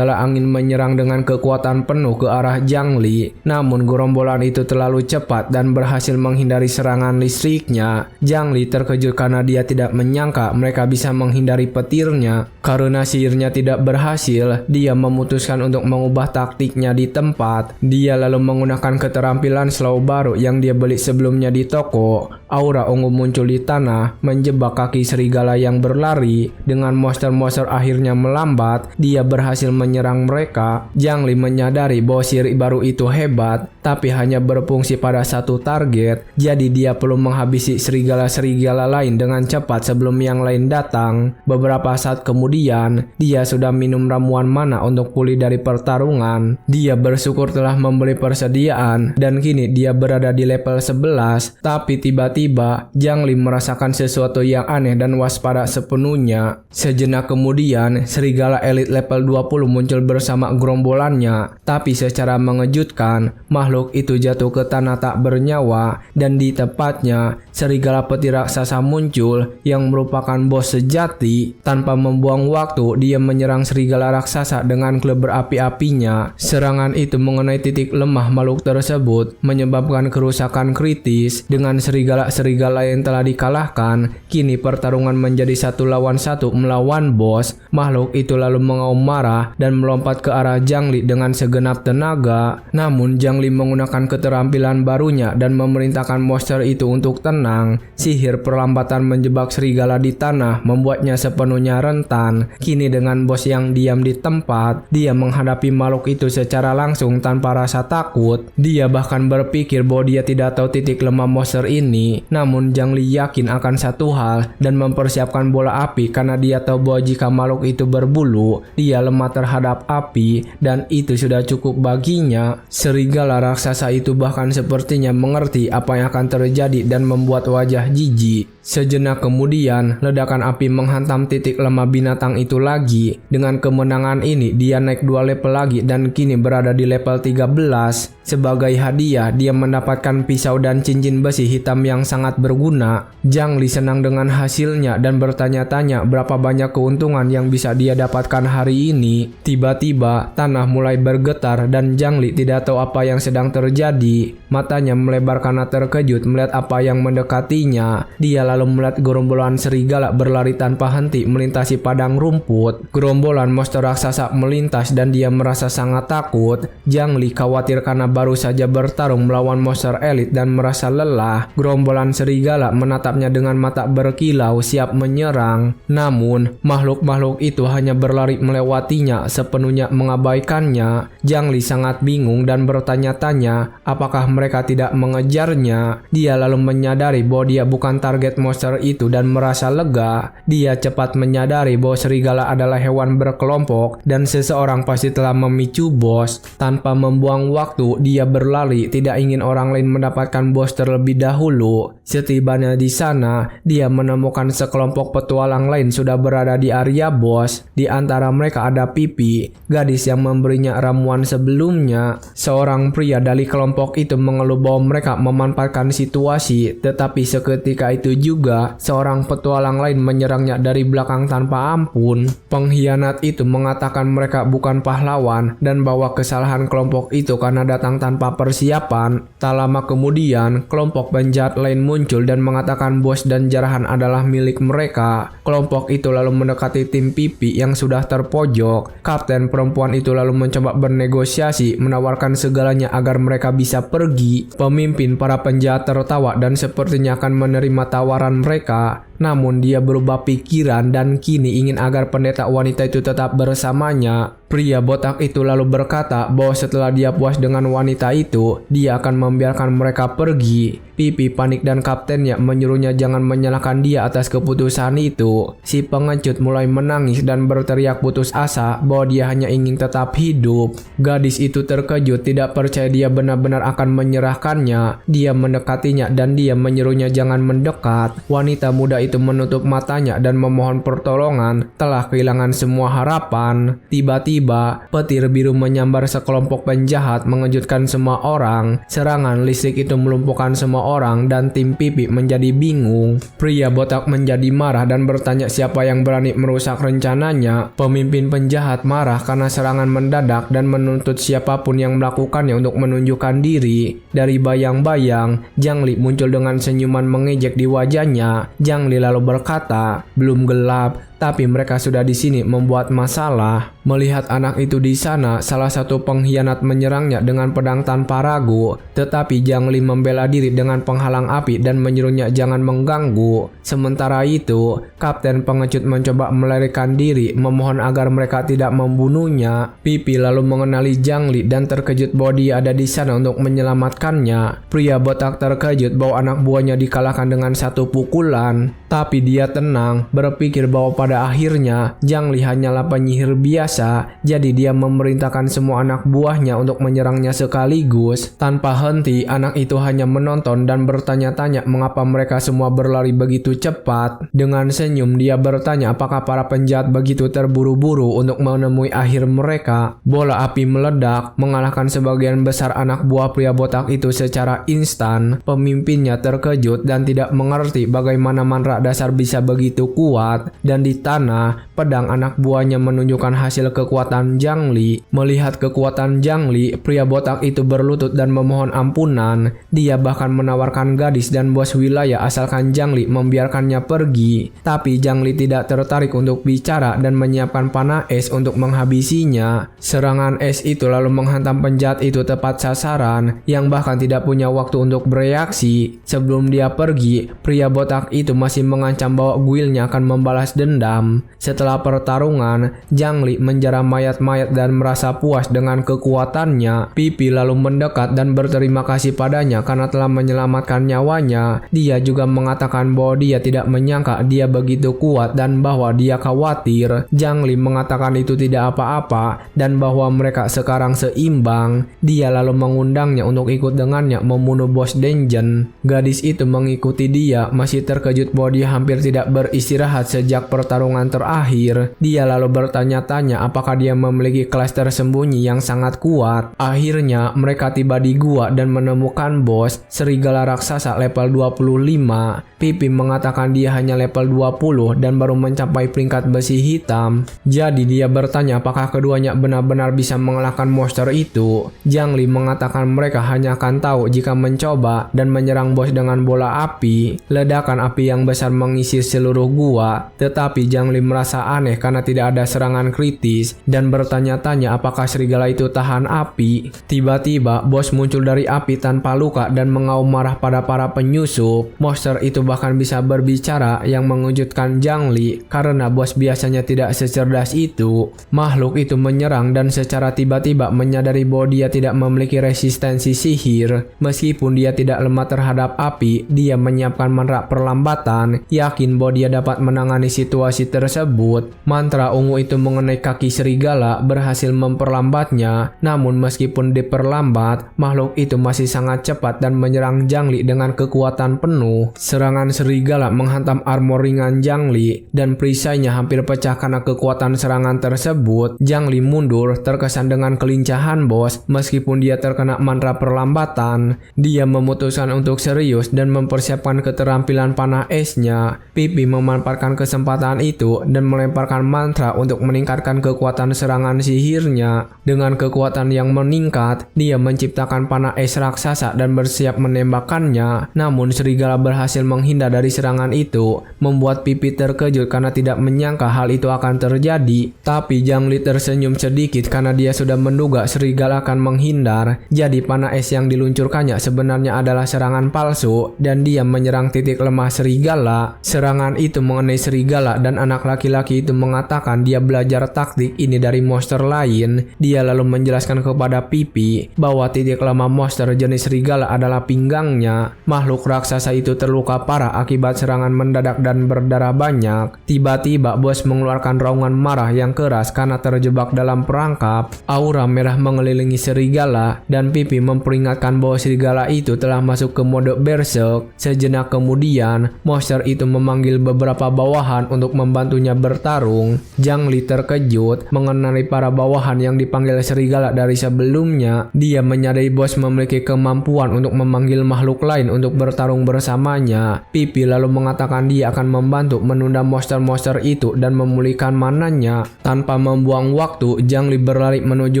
angin menyerang dengan kekuatan penuh ke arah Zhang Li. Namun gerombolan itu terlalu cepat dan berhasil menghindari serangan listriknya. Zhang Li terkejut karena dia tidak menyangka mereka bisa menghindari petirnya. Karena sihirnya tidak berhasil, dia memutuskan untuk mengubah taktiknya di tempat. Dia lalu menggunakan keterampilan slow baru yang dia beli sebelumnya di toko. Aura ungu muncul di tanah, menjebak kaki serigala yang berlari. Dengan monster-monster akhirnya melambat, dia berhasil menyerang mereka. Zhang Li menyadari bahwa sihir baru itu hebat, tapi hanya berfungsi pada satu target. Jadi dia perlu menghabisi serigala-serigala lain dengan cepat sebelum yang lain datang. Beberapa saat kemudian, dia sudah minum ramuan mana untuk pulih dari pertarungan. Dia bersyukur telah membeli persediaan dan kini dia berada di level 11. Tapi tiba-tiba Zhang Li merasakan sesuatu yang aneh dan waspada sepenuhnya. Sejenak kemudian serigala elit level 20 muncul bersama gerombolannya. Tapi secara mengejutkan, makhluk itu jatuh ke tanah tak bernyawa dan di tempatnya serigala petir raksasa muncul yang merupakan bos sejati. Tanpa membuang waktu, dia menyerang serigala raksasa dengan klub berapi-apinya. Serangan itu mengenai titik lemah makhluk tersebut, menyebabkan kerusakan kritis. Dengan serigala-serigala yang telah dikalahkan, kini pertarungan menjadi 1 lawan 1 melawan bos. Makhluk itu lalu mengaum marah dan melompat ke arah Zhang Li dengan segenap tenaga. Namun Zhang Li menggunakan keterampilan barunya dan memerintahkan monster itu untuk tenang. Sihir perlambatan menjebak serigala di tanah, membuatnya sepenuhnya rentan. Kini dengan bos yang diam di tempat, dia menghadapi makhluk itu secara langsung tanpa rasa takut. Dia bahkan berpikir bahwa dia tidak tahu titik lemah monster ini. Namun Zhang Li yakin akan satu hal dan mempersiapkan bola api karena dia tahu bahwa jika makhluk itu berbulu, dia lemah terhadap api dan itu sudah cukup baginya. Serigala raksasa itu bahkan sepertinya mengerti apa yang akan terjadi dan membuat wajah jijik. Sejenak kemudian, ledakan api menghantam titik lemah binatang itu lagi. Dengan kemenangan ini, dia naik 2 level lagi dan kini berada di level 13. Sebagai hadiah, dia mendapatkan pisau dan cincin besi hitam yang sangat berguna. Zhang Li senang dengan hasilnya dan bertanya-tanya berapa banyak keuntungan yang bisa dia dapatkan hari ini. Tiba-tiba, tanah mulai bergetar dan Zhang Li tidak tahu apa yang sedang terjadi. Matanya melebar karena terkejut melihat apa yang mendekatinya. Dia lalu melihat gerombolan serigala berlari tanpa henti melintasi padang rumput. Gerombolan monster raksasa melintas dan dia merasa sangat takut. Zhang Li khawatir karena baru saja bertarung melawan monster elit dan merasa lelah. Gerombolan serigala menatapnya dengan mata berkilau siap menyerang. Namun, makhluk-makhluk itu hanya berlari melewatinya, sepenuhnya mengabaikannya. Zhang Li sangat bingung dan bertanya-tanya apakah mereka tidak mengejarnya. Dia lalu menyadari bahwa dia bukan target monster itu dan merasa lega. Dia cepat menyadari bahwa serigala adalah hewan berkelompok dan seseorang pasti telah memicu bos. Tanpa membuang waktu, dia berlari, tidak ingin orang lain mendapatkan bos terlebih dahulu. Setibanya di sana, dia menemukan sekelompok petualang lain sudah berada di area bos. Di antara mereka ada Pipi, gadis yang memberinya ramuan sebelumnya. Seorang pria dari kelompok itu mengeluh bahwa mereka memanfaatkan situasi, tetapi seketika itu juga seorang petualang lain menyerangnya dari belakang tanpa ampun. Pengkhianat itu mengatakan mereka bukan pahlawan dan bahwa kesalahan kelompok itu karena datang tanpa persiapan. Tak lama kemudian, kelompok penjahat lain muncul dan mengatakan bos dan jarahan adalah milik mereka. Kelompok itu lalu mendekati tim Pipi yang sudah terpojok. Kapten perempuan itu lalu mencoba bernegosiasi, menawarkan segalanya agar mereka bisa pergi. Pemimpin para penjahat tertawa dan sepertinya akan menerima tawaran mereka. Namun dia berubah pikiran dan kini ingin agar pendeta wanita itu tetap bersamanya. Pria botak itu lalu berkata bahwa setelah dia puas dengan wanita itu, dia akan membiarkan mereka pergi. Pipi panik dan kaptennya menyuruhnya jangan menyalahkan dia atas keputusan itu. Si pengecut mulai menangis dan berteriak putus asa bahwa dia hanya ingin tetap hidup. Gadis itu terkejut, tidak percaya dia benar-benar akan menyerahkannya. Dia mendekatinya dan dia menyuruhnya jangan mendekat. Wanita muda itu menutup matanya dan memohon pertolongan, telah kehilangan semua harapan. Tiba-tiba, petir biru menyambar sekelompok penjahat, mengejutkan semua orang. Serangan listrik itu melumpuhkan semua orang dan tim Pipi menjadi bingung. Pria botak menjadi marah dan bertanya siapa yang berani merusak rencananya. Pemimpin penjahat marah karena serangan mendadak dan menuntut siapapun yang melakukannya untuk menunjukkan diri. Dari bayang-bayang, Zhang Li muncul dengan senyuman mengejek di wajahnya. Zhang Li lalu berkata, "Belum gelap, tapi mereka sudah di sini membuat masalah." Melihat anak itu di sana, salah satu pengkhianat menyerangnya dengan pedang tanpa ragu. Tetapi Zhang Li membela diri dengan penghalang api dan menyuruhnya jangan mengganggu. Sementara itu, kapten pengecut mencoba melarikan diri, memohon agar mereka tidak membunuhnya. Pipi lalu mengenali Zhang Li dan terkejut bahwa dia ada di sana untuk menyelamatkannya. Pria botak terkejut bahwa anak buahnya dikalahkan dengan satu pukulan. Tapi dia tenang, berpikir bahwa pada akhirnya Zhang Li hanyalah penyihir biasa, jadi dia memerintahkan semua anak buahnya untuk menyerangnya sekaligus. Tanpa henti, anak itu hanya menonton dan bertanya-tanya mengapa mereka semua berlari begitu cepat. Dengan senyum dia bertanya apakah para penjahat begitu terburu-buru untuk menemui akhir mereka. Bola api meledak, mengalahkan sebagian besar anak buah pria botak itu secara instan. Pemimpinnya terkejut dan tidak mengerti bagaimana mantra dasar bisa begitu kuat. Dan di tanah, pedang anak buahnya menunjukkan hasil kekuatan Zhang Li. Melihat kekuatan Zhang Li, pria botak itu berlutut dan memohon ampunan. Dia bahkan menawarkan gadis dan bos wilayah asalkan Zhang Li membiarkannya pergi. Tapi Zhang Li tidak tertarik untuk bicara dan menyiapkan panah es untuk menghabisinya. Serangan es itu lalu menghantam penjahat itu tepat sasaran, yang bahkan tidak punya waktu untuk bereaksi. Sebelum dia pergi, pria botak itu masih mengancam bahwa guilnya akan membalas dendam. Setelah pertarungan, Zhang Li menjara mayat-mayat dan merasa puas dengan kekuatannya. Pipi lalu mendekat dan berterima kasih padanya karena telah menyelamatkan nyawanya. Dia juga mengatakan bahwa dia tidak menyangka dia begitu kuat dan bahwa dia khawatir. Zhang Li mengatakan itu tidak apa-apa dan bahwa mereka sekarang seimbang. Dia lalu mengundangnya untuk ikut dengannya membunuh bos Denjen. Gadis itu mengikuti dia, masih terkejut bahwa dia hampir tidak beristirahat sejak pertarungan terakhir. Dia lalu bertanya-tanya apakah dia memiliki kelas tersembunyi yang sangat kuat. Akhirnya mereka tiba di gua dan menemukan bos serigala raksasa level 25. Pipi mengatakan dia hanya level 20 dan baru mencapai peringkat besi hitam. Jadi dia bertanya apakah keduanya benar-benar bisa mengalahkan monster itu. Zhang Li mengatakan mereka hanya akan tahu jika mencoba dan menyerang bos dengan bola api. Ledakan api yang besar mengisi seluruh gua, tetapi Zhang Li merasa aneh karena tidak ada serangan kritis dan bertanya-tanya apakah serigala itu tahan api. Tiba-tiba bos muncul dari api tanpa luka dan mengaum marah pada para penyusup. Monster itu bahkan bisa berbicara yang mengejutkan Zhang Li karena bos biasanya tidak secerdas itu. Makhluk itu menyerang dan secara tiba-tiba menyadari bahwa dia tidak memiliki resistensi sihir. Meskipun dia tidak lemah terhadap api, dia menyiapkan mantra perlambatan, yakin bahwa dia dapat menangani situasi situasi tersebut. Mantra ungu itu mengenai kaki serigala berhasil memperlambatnya, namun meskipun diperlambat, makhluk itu masih sangat cepat dan menyerang Zhang Li dengan kekuatan penuh. Serangan serigala menghantam armor ringan Zhang Li dan perisainya hampir pecah karena kekuatan serangan tersebut. Zhang Li mundur terkesan dengan kelincahan bos. Meskipun dia terkena mantra perlambatan, dia memutuskan untuk serius dan mempersiapkan keterampilan panah esnya. Pipi memanfaatkan kesempatan itu dan melemparkan mantra untuk meningkatkan kekuatan serangan sihirnya. Dengan kekuatan yang meningkat, dia menciptakan panah es raksasa dan bersiap menembakkannya. Namun serigala berhasil menghindar dari serangan itu, membuat Pipi terkejut karena tidak menyangka hal itu akan terjadi. Tapi Zhang Li tersenyum sedikit karena dia sudah menduga serigala akan menghindar. Jadi panah es yang diluncurkannya sebenarnya adalah serangan palsu dan dia menyerang titik lemah serigala. Serangan itu mengenai serigala dan anak laki-laki itu mengatakan dia belajar taktik ini dari monster lain. Dia lalu menjelaskan kepada Pipi bahwa titik lemah monster jenis serigala adalah pinggangnya. Makhluk raksasa itu terluka parah akibat serangan mendadak dan berdarah banyak. Tiba-tiba bos mengeluarkan raungan marah yang keras karena terjebak dalam perangkap. Aura merah mengelilingi serigala dan Pipi memperingatkan bahwa serigala itu telah masuk ke mode berserk. Sejenak kemudian, monster itu memanggil beberapa bawahan untuk membantunya bertarung. Zhang Li terkejut mengenali para bawahan yang dipanggil serigala dari sebelumnya. Dia menyadari bos memiliki kemampuan untuk memanggil makhluk lain untuk bertarung bersamanya. Pipi lalu mengatakan dia akan membantu menunda monster-monster itu dan memulihkan mananya. Tanpa membuang waktu, Zhang Li berlari menuju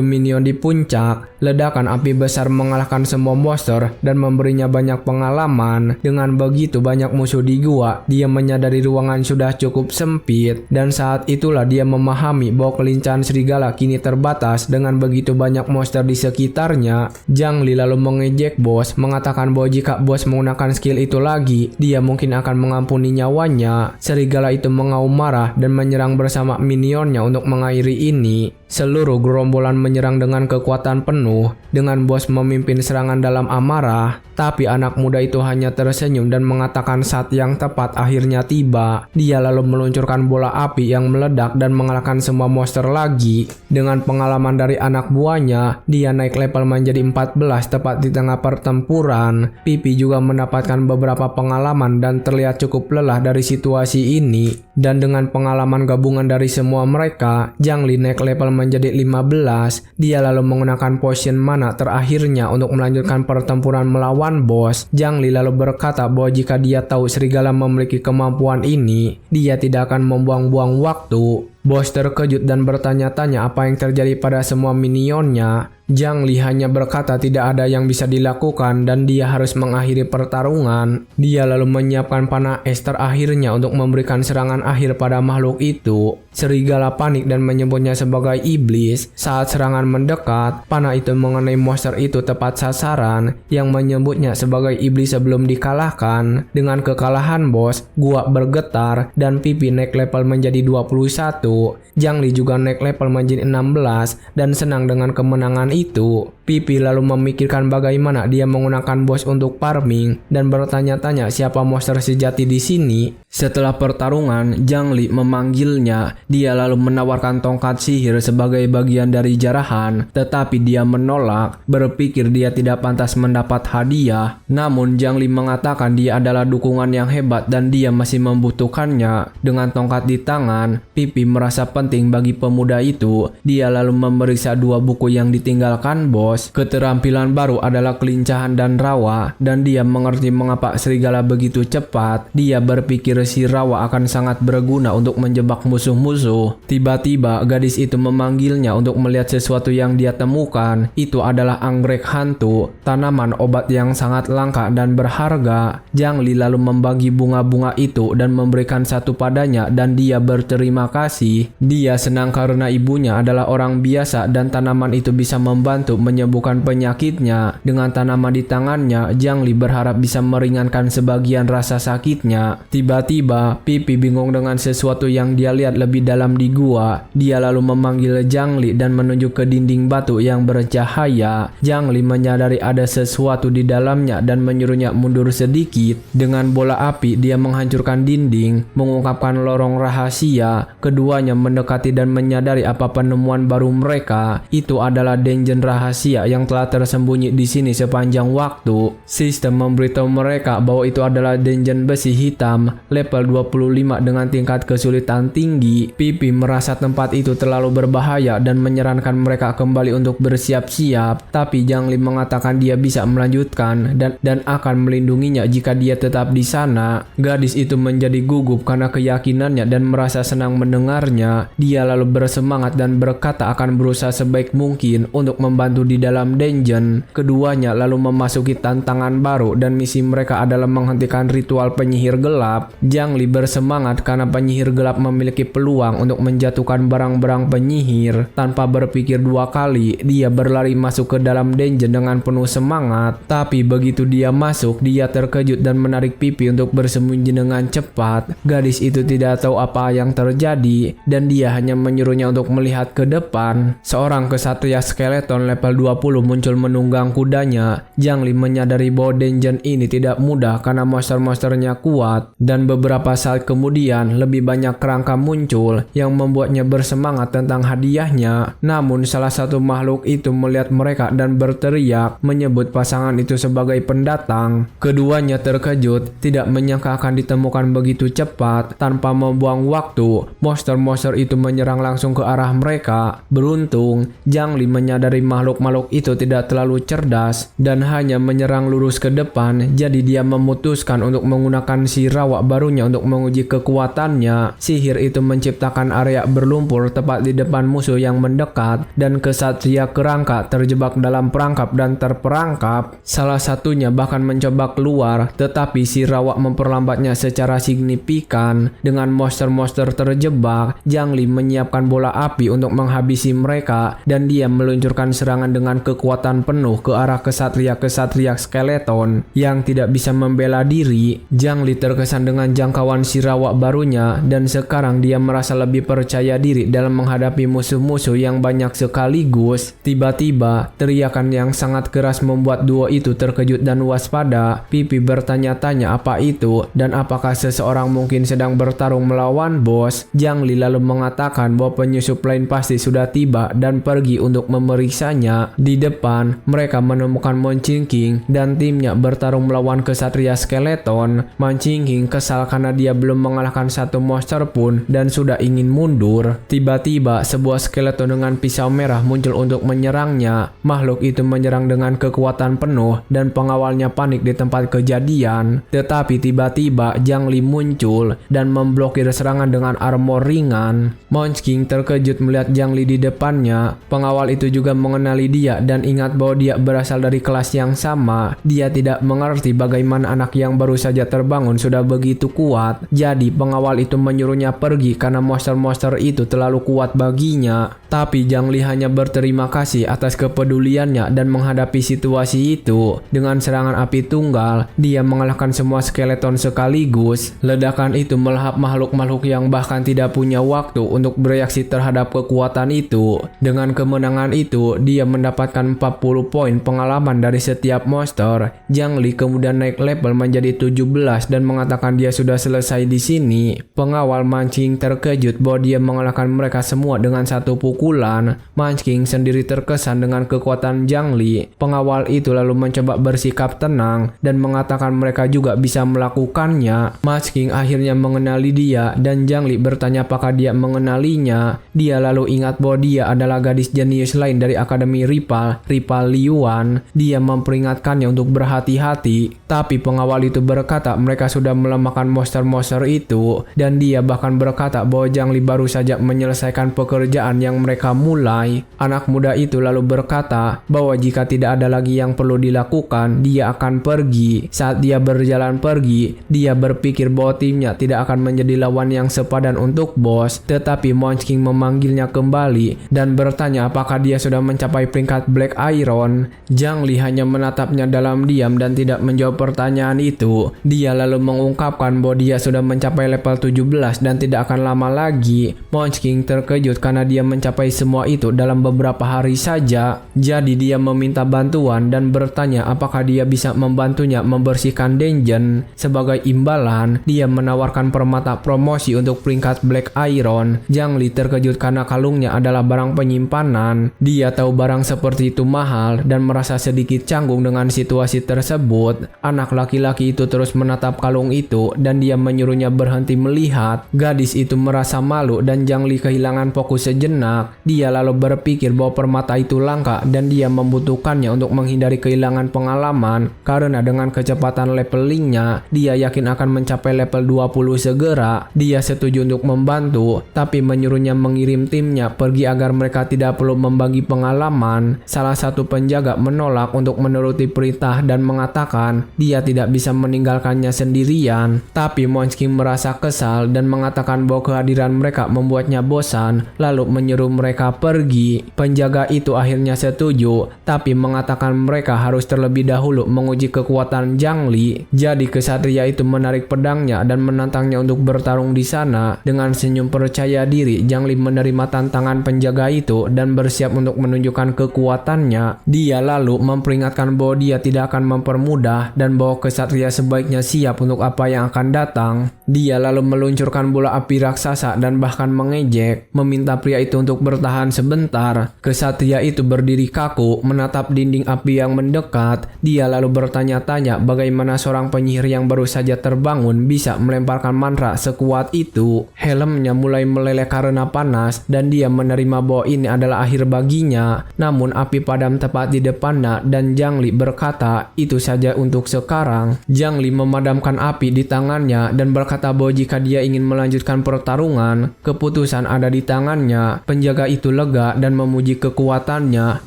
minion di puncak. Ledakan api besar mengalahkan semua monster dan memberinya banyak pengalaman. Dengan begitu banyak musuh di gua, dia menyadari ruangan sudah cukup sempit. Dan saat itulah dia memahami bahwa kelincahan serigala kini terbatas dengan begitu banyak monster di sekitarnya. Zhang Li lalu mengejek bos, mengatakan bahwa jika bos menggunakan skill itu lagi, dia mungkin akan mengampuni nyawanya. Serigala itu mengaum marah dan menyerang bersama minionnya untuk mengakhiri ini. Seluruh gerombolan menyerang dengan kekuatan penuh, dengan bos memimpin serangan dalam amarah. Tapi anak muda itu hanya tersenyum dan mengatakan saat yang tepat akhirnya tiba. Dia lalu meluncurkan bola api yang meledak dan mengalahkan semua monster lagi. Dengan pengalaman dari anak buahnya, dia naik level menjadi 14 tepat di tengah pertempuran. Pipi juga mendapatkan beberapa pengalaman dan terlihat cukup lelah dari situasi ini. Dan dengan pengalaman gabungan dari semua mereka, Zhang Li naik level menjadi 15. Dia lalu menggunakan potion mana terakhirnya untuk melanjutkan pertempuran melawan bos. Zhang Li lalu berkata bahwa jika dia tahu serigala memiliki kemampuan ini, dia tidak akan membuang-buang waktu. Bos terkejut dan bertanya-tanya apa yang terjadi pada semua minionnya. Zhang Li hanya berkata tidak ada yang bisa dilakukan dan dia harus mengakhiri pertarungan. Dia lalu menyiapkan panah es terakhirnya untuk memberikan serangan akhir pada makhluk itu. Serigala panik dan menyebutnya sebagai iblis. Saat serangan mendekat, panah itu mengenai monster itu tepat sasaran yang menyebutnya sebagai iblis sebelum dikalahkan. Dengan kekalahan bos, gua bergetar dan Pipi naik level menjadi 21. Zhang Li juga naik level menjadi 16 dan senang dengan kemenangan itu. Pipi lalu memikirkan bagaimana dia menggunakan bos untuk farming dan bertanya-tanya siapa monster sejati di sini. Setelah pertarungan, Zhang Li memanggilnya. Dia lalu menawarkan tongkat sihir sebagai bagian dari jarahan, tetapi dia menolak, berpikir dia tidak pantas mendapat hadiah. Namun Zhang Li mengatakan dia adalah dukungan yang hebat dan dia masih membutuhkannya. Dengan tongkat di tangan, Pipi merasa penting bagi pemuda itu. Dia lalu memeriksa dua buku yang ditinggalkan bos. Keterampilan baru adalah kelincahan dan rawa, dan dia mengerti mengapa serigala begitu cepat. Dia berpikir si rawa akan sangat berguna untuk menjebak musuh-musuh. Tiba-tiba gadis itu memanggilnya untuk melihat sesuatu yang dia temukan. Itu adalah anggrek hantu, tanaman obat yang sangat langka dan berharga. Zhang Li lalu membagi bunga-bunga itu dan memberikan satu padanya dan dia berterima kasih. lagi. Dia senang karena ibunya adalah orang biasa dan tanaman itu bisa membantu menyembuhkan penyakitnya. Dengan tanaman di tangannya, Zhang Li berharap bisa meringankan sebagian rasa sakitnya. Tiba-tiba, Pipi bingung dengan sesuatu yang dia lihat lebih dalam di gua. Dia lalu memanggil Zhang Li dan menunjuk ke dinding batu yang bercahaya. Zhang Li menyadari ada sesuatu di dalamnya dan menyuruhnya mundur sedikit. Dengan bola api, dia menghancurkan dinding, mengungkapkan lorong rahasia. Keduanya mendekati dan menyadari apa penemuan baru mereka. Itu adalah dungeon rahasia yang telah tersembunyi di sini sepanjang waktu. Sistem memberitahu mereka bahwa itu adalah dungeon besi hitam, level 25 dengan tingkat kesulitan tinggi. Pipi merasa tempat itu terlalu berbahaya dan menyarankan mereka kembali untuk bersiap-siap. Tapi Zhang Li mengatakan dia bisa melanjutkan dan akan melindunginya jika dia tetap di sana. Gadis itu menjadi gugup karena keyakinannya dan merasa senang mendengarnya. Dia lalu bersemangat dan berkata akan berusaha sebaik mungkin untuk membantu di dalam dungeon. Keduanya lalu memasuki tantangan baru dan misi mereka adalah menghentikan ritual penyihir gelap. Zhang Li bersemangat karena penyihir gelap memiliki peluang untuk menjatuhkan barang-barang penyihir. Tanpa berpikir dua kali, dia berlari masuk ke dalam dungeon dengan penuh semangat. Tapi begitu dia masuk, dia terkejut dan menarik Pipi untuk bersembunyi dengan cepat. Gadis itu tidak tahu apa yang terjadi dan dia hanya menyuruhnya untuk melihat ke depan. Seorang kesatria skeleton level 20 muncul menunggang kudanya. Zhang Li menyadari bahwa dungeon ini tidak mudah karena monster-monsternya kuat, dan beberapa saat kemudian lebih banyak kerangka muncul yang membuatnya bersemangat tentang hadiahnya. Namun salah satu makhluk itu melihat mereka dan berteriak menyebut pasangan itu sebagai pendatang. Keduanya terkejut, tidak menyangka akan ditemukan begitu cepat. Tanpa membuang waktu, monster-monster itu menyerang langsung ke arah mereka. Beruntung, Zhang Li menyadari makhluk-makhluk itu tidak terlalu cerdas dan hanya menyerang lurus ke depan. Jadi dia memutuskan untuk menggunakan si rawak barunya untuk menguji kekuatannya. Sihir itu menciptakan area berlumpur tepat di depan musuh yang mendekat, dan kesatria kerangka terjebak dalam perangkap dan terperangkap. Salah satunya bahkan mencoba keluar, tetapi si rawak memperlambatnya secara signifikan. Dengan monster-monster terjebak, Zhang Li menyiapkan bola api untuk menghabisi mereka dan dia meluncurkan serangan dengan kekuatan penuh ke arah kesatria-kesatria skeleton yang tidak bisa membela diri. Zhang Li terkesan dengan jangkauan si rawak barunya dan sekarang dia merasa lebih percaya diri dalam menghadapi musuh-musuh yang banyak sekaligus. Tiba-tiba, teriakan yang sangat keras membuat duo itu terkejut dan waspada. Pipi bertanya-tanya apa itu dan apakah seseorang mungkin sedang bertarung melawan bos. Zhang Li lalu mengatakan bahwa penyusup lain pasti sudah tiba dan pergi untuk memeriksanya. Di depan, mereka menemukan Mon Qingqing dan timnya bertarung melawan kesatria skeleton. Mon Qingqing kesal karena dia belum mengalahkan satu monster pun dan sudah ingin mundur. Tiba-tiba, sebuah skeleton dengan pisau merah muncul untuk menyerangnya. Makhluk itu menyerang dengan kekuatan penuh dan pengawalnya panik di tempat kejadian. Tetapi tiba-tiba Zhang Li muncul dan memblokir serangan dengan armor ringan. Mon Qingqing terkejut melihat Zhang Li di depannya. Pengawal itu juga mengenali dia dan ingat bahwa dia berasal dari kelas yang sama. Dia tidak mengerti bagaimana anak yang baru saja terbangun sudah begitu kuat. Jadi pengawal itu menyuruhnya pergi karena monster-monster itu terlalu kuat baginya. Tapi Zhang Li hanya berterima kasih atas kepeduliannya dan menghadapi situasi itu. Dengan serangan api tunggal, dia mengalahkan semua skeleton sekaligus. Ledakan itu melahap makhluk-makhluk yang bahkan tidak punya waktu untuk bereaksi terhadap kekuatan itu. Dengan kemenangan itu, dia mendapatkan 40 poin pengalaman dari setiap monster. Zhang Li kemudian naik level menjadi 17 dan mengatakan dia sudah selesai di sini. Pengawal mancing terkejut bahwa dia mengalahkan mereka semua dengan satu pukulan. Mancing sendiri terkesan dengan kekuatan Zhang Li. Pengawal itu lalu mencoba bersikap tenang dan mengatakan mereka juga bisa melakukannya. Mancing akhirnya mengenali dia dan Zhang Li bertanya apakah dia mengenalinya. Dia lalu ingat bahwa dia adalah gadis jenius lain dari Akademi Rival Liyuan. Dia memperingatkannya untuk berhati-hati, tapi pengawal itu berkata mereka sudah melemahkan monster-monster itu, dan dia bahkan berkata bahwa Zhang Li baru saja menyelesaikan pekerjaan yang mereka mulai. Anak muda itu lalu berkata bahwa jika tidak ada lagi yang perlu dilakukan, dia akan pergi. Saat dia berjalan pergi, dia berpikir bahwa timnya tidak akan menjadi lawan yang sepadan untuk bos. bos, tetapi Munchkin memanggilnya kembali dan bertanya apakah dia sudah mencapai peringkat Black Iron. Zhang Li hanya menatapnya dalam diam dan tidak menjawab pertanyaan itu. Dia lalu mengungkapkan bahwa dia sudah mencapai level 17 dan tidak akan lama lagi. Munchkin terkejut karena dia mencapai semua itu dalam beberapa hari saja. Jadi dia meminta bantuan dan bertanya apakah dia bisa membantunya membersihkan dungeon. Sebagai imbalan, dia menawarkan permata promosi untuk peringkat Black Iron. Zhang Li terkejut karena kalungnya adalah barang penyimpanan. Dia tahu barang seperti itu mahal dan merasa sedikit canggung dengan situasi tersebut. Anak laki-laki itu terus menatap kalung itu dan dia menyuruhnya berhenti melihat. Gadis itu merasa malu dan Zhang Li kehilangan fokus sejenak. Dia lalu berpikir bahwa permata itu langka dan dia membutuhkannya untuk menghindari kehilangan pengalaman karena dengan kecepatan levelingnya, dia yakin akan mencapai level 20 segera. Dia setuju untuk membantu, tapi menyuruhnya mengirim timnya pergi agar mereka tidak perlu membagi pengalaman. Salah satu penjaga menolak untuk menuruti perintah dan mengatakan dia tidak bisa meninggalkannya sendirian. Tapi Munchkin merasa kesal dan mengatakan bahwa kehadiran mereka membuatnya bosan, lalu menyuruh mereka pergi. Penjaga itu akhirnya setuju, tapi mengatakan mereka harus terlebih dahulu menguji kekuatan Zhang Li. Jadi kesatria itu menarik pedangnya dan menantangnya untuk bertarung di sana. Dengan senyum percaya diri, Zhang Li menerima tantangan penjaga itu dan bersiap untuk menunjukkan kekuatannya. Dia lalu memperingatkan bahwa dia tidak akan mempermudah dan bahwa kesatria sebaiknya siap untuk apa yang akan datang. Dia lalu meluncurkan bola api raksasa dan bahkan mengejek, meminta pria itu untuk bertahan sebentar. Kesatria itu berdiri kaku, menatap dinding api yang mendekat. Dia lalu bertanya-tanya bagaimana seorang penyihir yang baru saja terbangun bisa melemparkan mantra sekuat itu. Helmnya mulai meleleh karena panas dan dia menerima bahwa ini adalah akhir baginya. Namun api padam tepat di depannya dan Zhang Li berkata, itu saja untuk sekarang. Zhang Li memadamkan api di tangannya dan berkata bahwa jika dia ingin melanjutkan pertarungan, keputusan ada di tangannya. Penjaga itu lega dan memuji kekuatannya,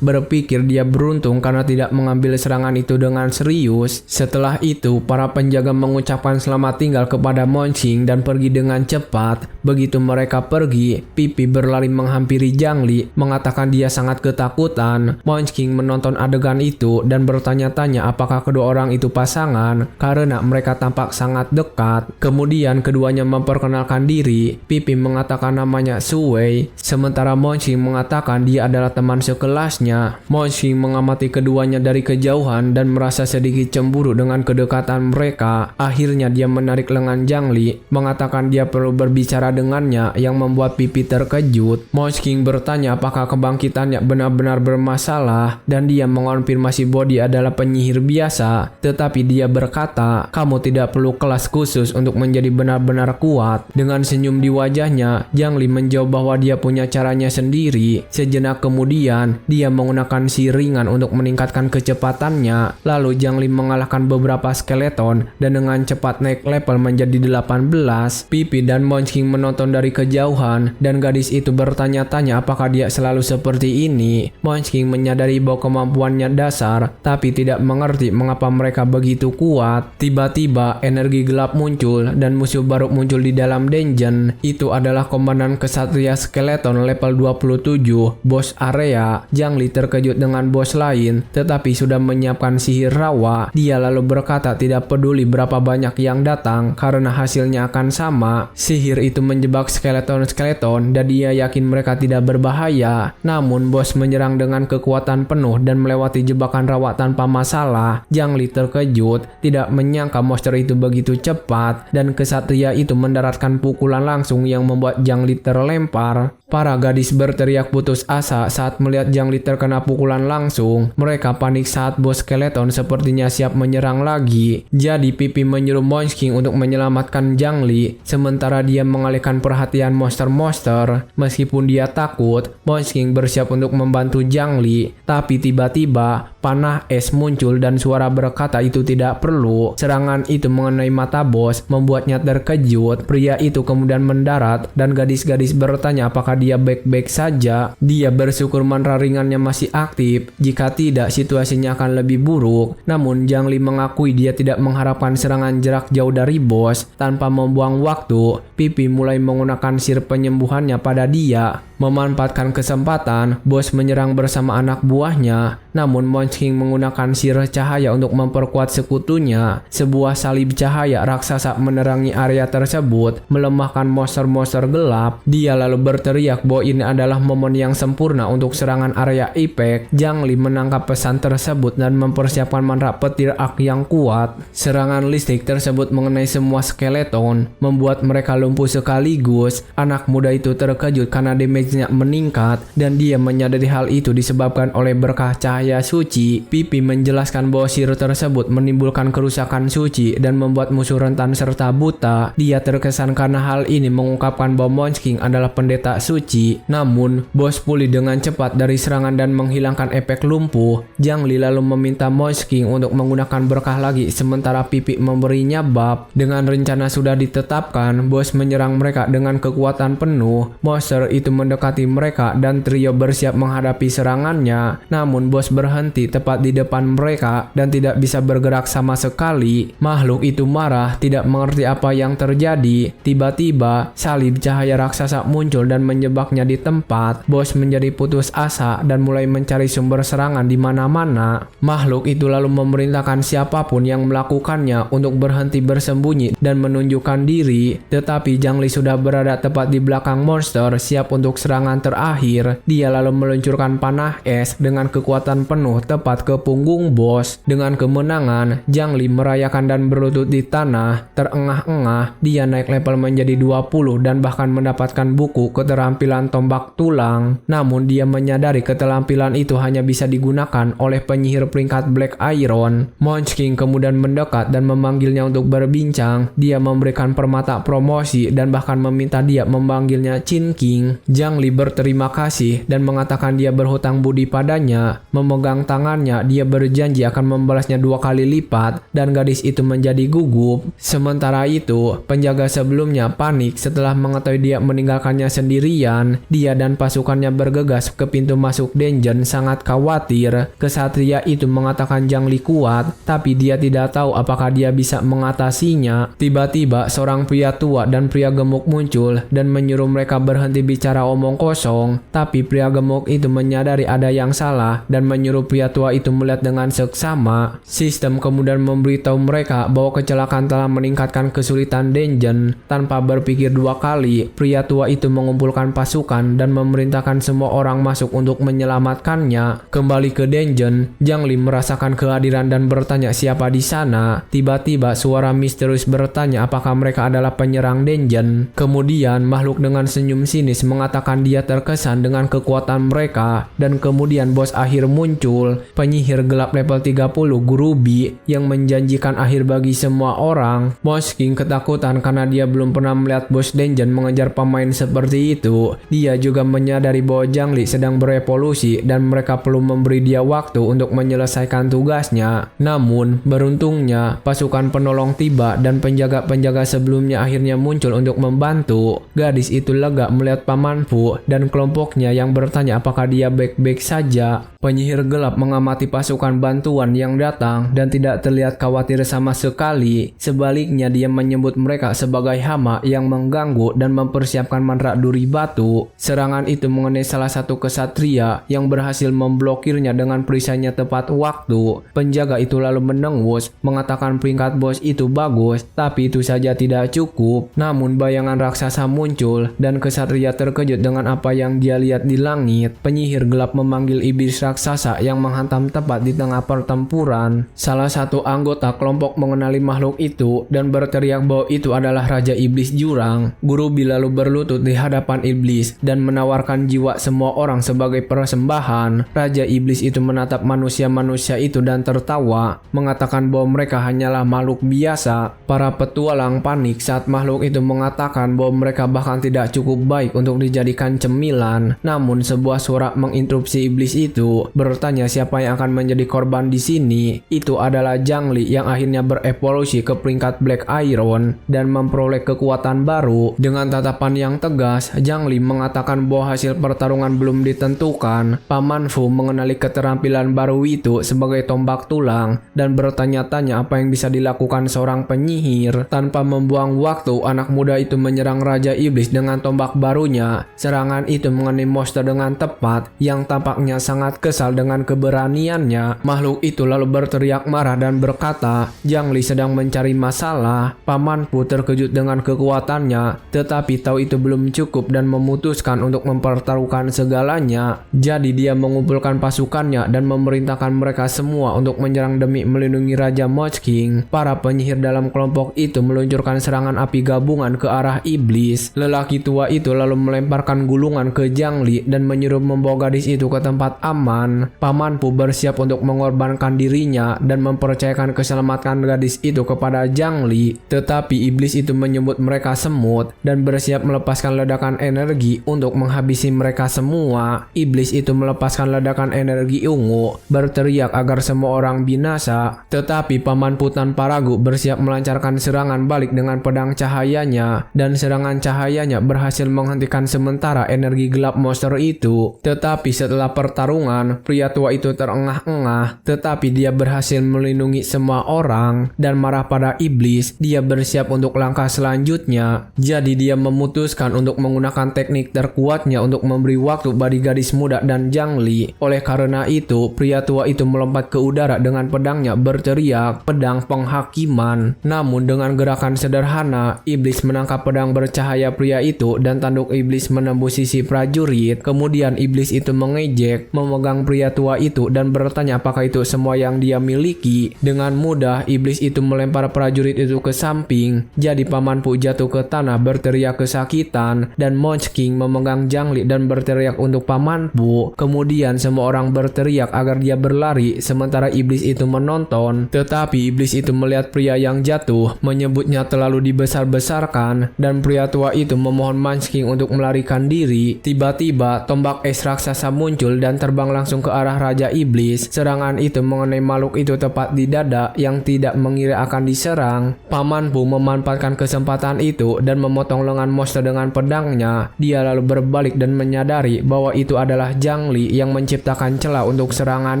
berpikir dia beruntung karena tidak mengambil serangan itu dengan serius. Setelah itu, para penjaga mengucapkan selamat tinggal kepada Munchkin dan pergi dengan cepat. Begitu mereka pergi, Pipi berlari menghampiri Zhang Li, mengatakan dia sangat ketakutan. Munchkin menonton adegan itu dan bertanya-tanya apakah kedua orang itu pasangan karena mereka tampak sangat dekat. Kemudian keduanya memperkenalkan diri. Pipi mengatakan namanya Suwei, sementara Munchkin mengatakan dia adalah teman sekelasnya. Munchkin mengamati keduanya dari kejauhan dan merasa sedikit cemburu dengan kedekatan mereka. Akhirnya dia menarik lengan Zhang Li, mengatakan dia perlu berbicara dengannya, yang membuat Pipi terkejut. Munchkin bertanya apakah kebangkitannya benar-benar bermasalah dan dia mengonfirmasi bahwa dia adalah penyihir biasa. Tetapi dia berkata, kamu tidak perlu kelas khusus untuk menjadi benar-benar kuat. Dengan senyum di wajahnya, Zhang Li menjawab bahwa dia punya caranya sendiri. Sejenak kemudian, dia menggunakan sihir ringan untuk meningkatkan kecepatannya. Lalu Zhang Li mengalahkan beberapa skeleton dan dengan cepat naik level menjadi 18. Pipi dan Munchkin menonton dari kejauhan dan gadis itu bertanya-tanya apakah dia selalu seperti ini. Munchkin menyadari bahwa kemampuannya dasar, tapi tidak mengerti mengapa mereka begitu kuat. Tiba-tiba energi gelap muncul dan musuh baru muncul di dalam dungeon. Itu adalah komandan kesatria skeleton level 27, bos area. Zhang Li terkejut dengan bos lain, tetapi sudah menyiapkan sihir rawa. Dia lalu berkata tidak peduli berapa banyak yang datang karena hasilnya akan sama. Sihir itu menjebak skeleton-skeleton dan dia yakin mereka tidak berbahaya. Namun bos menyerang dengan kekuatan penuh dan melewati jebakan rawa tanpa masalah. Zhang Li terkejut, tidak menyangka monster itu begitu cepat dan kesatria itu mendaratkan pukulan langsung yang membuat Zhang Li terlempar. Para gadis berteriak putus asa saat melihat Zhang Li terkena pukulan langsung. Mereka panik saat bos skeleton sepertinya siap menyerang lagi. Jadi Pipi menyuruh Munchkin untuk menyelamatkan Zhang Li, sementara dia mengalihkan perhatian monster-monster. Meskipun dia takut, Munchkin bersiap untuk membantu Zhang Li. Tapi tiba-tiba panah es muncul dan suara berkata itu tidak perlu. Serangan itu mengenai mata bos membuatnya terkejut. Pria itu kemudian mendarat dan gadis-gadis bertanya apakah dia baik-baik saja. Dia bersyukur mantra ringannya masih aktif, jika tidak situasinya akan lebih buruk. Namun Zhang Li mengakui dia tidak mengharapkan serangan jarak jauh dari bos. Tanpa membuang waktu, Pipi mulai menggunakan menggunakan sihir penyembuhannya pada dia. Memanfaatkan kesempatan, bos menyerang bersama anak buahnya. Namun Monch King menggunakan sihir cahaya untuk memperkuat sekutunya. Sebuah salib cahaya raksasa menerangi area tersebut, melemahkan monster-monster gelap. Dia lalu berteriak bahwa ini adalah momen yang sempurna untuk serangan area Impact. Zhang Li menangkap pesan tersebut dan mempersiapkan mantra petir ak yang kuat. Serangan listrik tersebut mengenai semua skeleton, membuat mereka lumpuh sekaligus. Anak muda itu terkejut karena damage-nya meningkat, dan dia menyadari hal itu disebabkan oleh berkah cahaya suci. Pipi menjelaskan bahwa sihir tersebut menimbulkan kerusakan suci dan membuat musuh rentan serta buta. Dia terkesan karena hal ini mengungkapkan bahwa Monch King adalah pendeta suci. Namun, bos pulih dengan cepat dari serangan dan menghilangkan efek lumpuh. Zhang Li lalu meminta Monch King untuk menggunakan berkah lagi, sementara Pipi memberinya bab. Dengan rencana sudah ditetapkan, bos menyerang mereka dengan kekuatan penuh. Monster itu mendekati mereka dan trio bersiap menghadapi serangannya. Namun bos berhenti tepat di depan mereka dan tidak bisa bergerak sama sekali. Makhluk itu marah, tidak mengerti apa yang terjadi. Tiba-tiba salib cahaya raksasa muncul dan menjebaknya di tempat. Bos menjadi putus asa dan mulai mencari sumber serangan di mana-mana. Makhluk itu lalu memerintahkan siapapun yang melakukannya untuk berhenti bersembunyi dan menunjukkan diri. Tetapi Zhang Li sudah berada tepat di belakang monster, siap untuk serangan terakhir. Dia lalu meluncurkan panah es dengan kekuatan penuh tepat ke punggung bos. Dengan kemenangan, Zhang Li merayakan dan berlutut di tanah. Terengah-engah, dia naik level menjadi 20 dan bahkan mendapatkan buku keterampilan tombak tulang. Namun dia menyadari keterampilan itu hanya bisa digunakan oleh penyihir peringkat Black Iron. Monch King kemudian mendekat dan memanggilnya untuk berbincang. Dia memberikan permata promosi dan bahkan meminta dia memanggilnya Qin King. Zhang Li berterima kasih dan mengatakan dia berhutang budi padanya. Memegang tangannya, dia berjanji akan membalasnya 2 kali lipat, dan gadis itu menjadi gugup. Sementara itu, penjaga sebelumnya panik setelah mengetahui dia meninggalkannya sendirian. Dia dan pasukannya bergegas ke pintu masuk dungeon sangat khawatir. Kesatria itu mengatakan Zhang Li kuat, tapi dia tidak tahu apakah dia bisa mengatasinya. Tiba-tiba seorang pria tua dan pria gemuk muncul dan menyuruh mereka berhenti bicara omong kosong. Tapi pria gemuk itu menyadari ada yang salah dan menyuruh pria tua itu melihat dengan seksama. Sistem kemudian memberitahu mereka bahwa kecelakaan telah meningkatkan kesulitan dungeon. Tanpa berpikir 2 kali, pria tua itu mengumpulkan pasukan dan memerintahkan semua orang masuk untuk menyelamatkannya. Kembali ke dungeon, Zhang Li merasakan kehadiran dan bertanya siapa di sana. Tiba-tiba suara misterius bertanya apakah mereka adalah penyerang dungeon. Kemudian makhluk dengan senyum sinis mengatakan dia terkesan dengan kekuatan mereka, dan kemudian bos akhir muncul, penyihir gelap level 30 Guru Bi yang menjanjikan akhir bagi semua orang. Monch King ketakutan karena dia belum pernah melihat bos dungeon mengejar pemain seperti itu. Dia juga menyadari bahwa Zhang Li sedang berevolusi dan mereka perlu memberi dia waktu untuk menyelesaikan tugasnya. Namun beruntungnya pasukan penolong tiba dan penjaga-penjaga sebelumnya akhirnya muncul untuk membantu. Gadis itu lega melihat Paman Fu dan kelompoknya yang bertanya apakah dia baik-baik saja. Penyihir gelap mengamati pasukan bantuan yang datang dan tidak terlihat khawatir sama sekali. Sebaliknya dia menyebut mereka sebagai hama yang mengganggu dan mempersiapkan mantra duri batu. Serangan itu mengenai salah satu kesatria yang berhasil memblokirnya dengan perisainya tepat waktu. Penjaga itu lalu menengus, mengatakan peringkat bos itu bagus, tapi itu saja tidak cukup. Namun bayangan raksasa muncul dan kesatria terkejut dengan apa yang dia lihat di langit. Penyihir gelap memanggil iblis raksasa yang menghantam tepat di tengah pertempuran. Salah satu anggota kelompok mengenali makhluk itu dan berteriak bahwa itu adalah Raja Iblis Jurang. Guru Bi lalu berlutut di hadapan iblis dan menawarkan jiwa semua orang sebagai persembahan. Raja Iblis itu menatap manusia-manusia itu dan tertawa, mengatakan bahwa mereka hanyalah makhluk biasa. Para petualang panik saat makhluk itu mengatakan bahwa mereka bahkan tidak cukup baik untuk dijadikan memberikan cemilan. Namun sebuah suara menginterupsi iblis itu, bertanya siapa yang akan menjadi korban di sini. Itu adalah Zhang Li yang akhirnya berevolusi ke peringkat Black Iron dan memperoleh kekuatan baru. Dengan tatapan yang tegas, Zhang Li mengatakan bahwa hasil pertarungan belum ditentukan. Paman Fu mengenali keterampilan baru itu sebagai tombak tulang dan bertanya-tanya apa yang bisa dilakukan seorang penyihir. Tanpa membuang waktu, anak muda itu menyerang Raja Iblis dengan tombak barunya. Serangan itu mengenai monster dengan tepat yang tampaknya sangat kesal dengan keberaniannya. Makhluk itu lalu berteriak marah dan berkata, Zhang Li sedang mencari masalah. Paman Fu terkejut dengan kekuatannya, tetapi tahu itu belum cukup dan memutuskan untuk mempertaruhkan segalanya. Jadi dia mengumpulkan pasukannya dan memerintahkan mereka semua untuk menyerang demi melindungi Raja Moch King. Para penyihir dalam kelompok itu meluncurkan serangan api gabungan ke arah iblis. Lelaki tua itu lalu melemparkan gulungan ke Zhang Li dan menyuruh membawa gadis itu ke tempat aman. Paman Fu bersiap untuk mengorbankan dirinya dan mempercayakan keselamatan gadis itu kepada Zhang Li. Tetapi iblis itu menyebut mereka semut dan bersiap melepaskan ledakan energi untuk menghabisi mereka semua. Iblis itu melepaskan ledakan energi ungu, berteriak agar semua orang binasa. Tetapi Paman Fu tanpa ragu bersiap melancarkan serangan balik dengan pedang cahayanya, dan serangan cahayanya berhasil menghentikan sementara energi gelap monster itu. Tetapi setelah pertarungan, pria tua itu terengah-engah, tetapi dia berhasil melindungi semua orang dan marah pada iblis. Dia bersiap untuk langkah selanjutnya. Jadi dia memutuskan untuk menggunakan teknik terkuatnya untuk memberi waktu bagi gadis muda dan Zhang Li. Oleh karena itu, pria tua itu melompat ke udara dengan pedangnya berteriak, pedang penghakiman. Namun dengan gerakan sederhana, iblis menangkap pedang bercahaya pria itu dan tanduk iblis menembus sisi prajurit. Kemudian iblis itu mengejek, memegang pria tua itu dan bertanya apakah itu semua yang dia miliki. Dengan mudah, iblis itu melempar prajurit itu ke samping. Jadi Paman Fu jatuh ke tanah berteriak kesakitan dan Moch King memegang Zhang Li dan berteriak untuk Paman Fu. Kemudian semua orang berteriak agar dia berlari sementara iblis itu menonton. Tetapi iblis itu melihat pria yang jatuh, menyebutnya terlalu dibesar-besarkan, dan pria tua itu memohon Moch King untuk melarikan diri. Tiba-tiba tombak es raksasa muncul dan terbang langsung ke arah Raja Iblis. Serangan itu mengenai makhluk itu tepat di dada yang tidak mengira akan diserang. Paman Fu memanfaatkan kesempatan itu dan memotong lengan monster dengan pedangnya. Dia lalu berbalik dan menyadari bahwa itu adalah Zhang Li yang menciptakan celah untuk serangan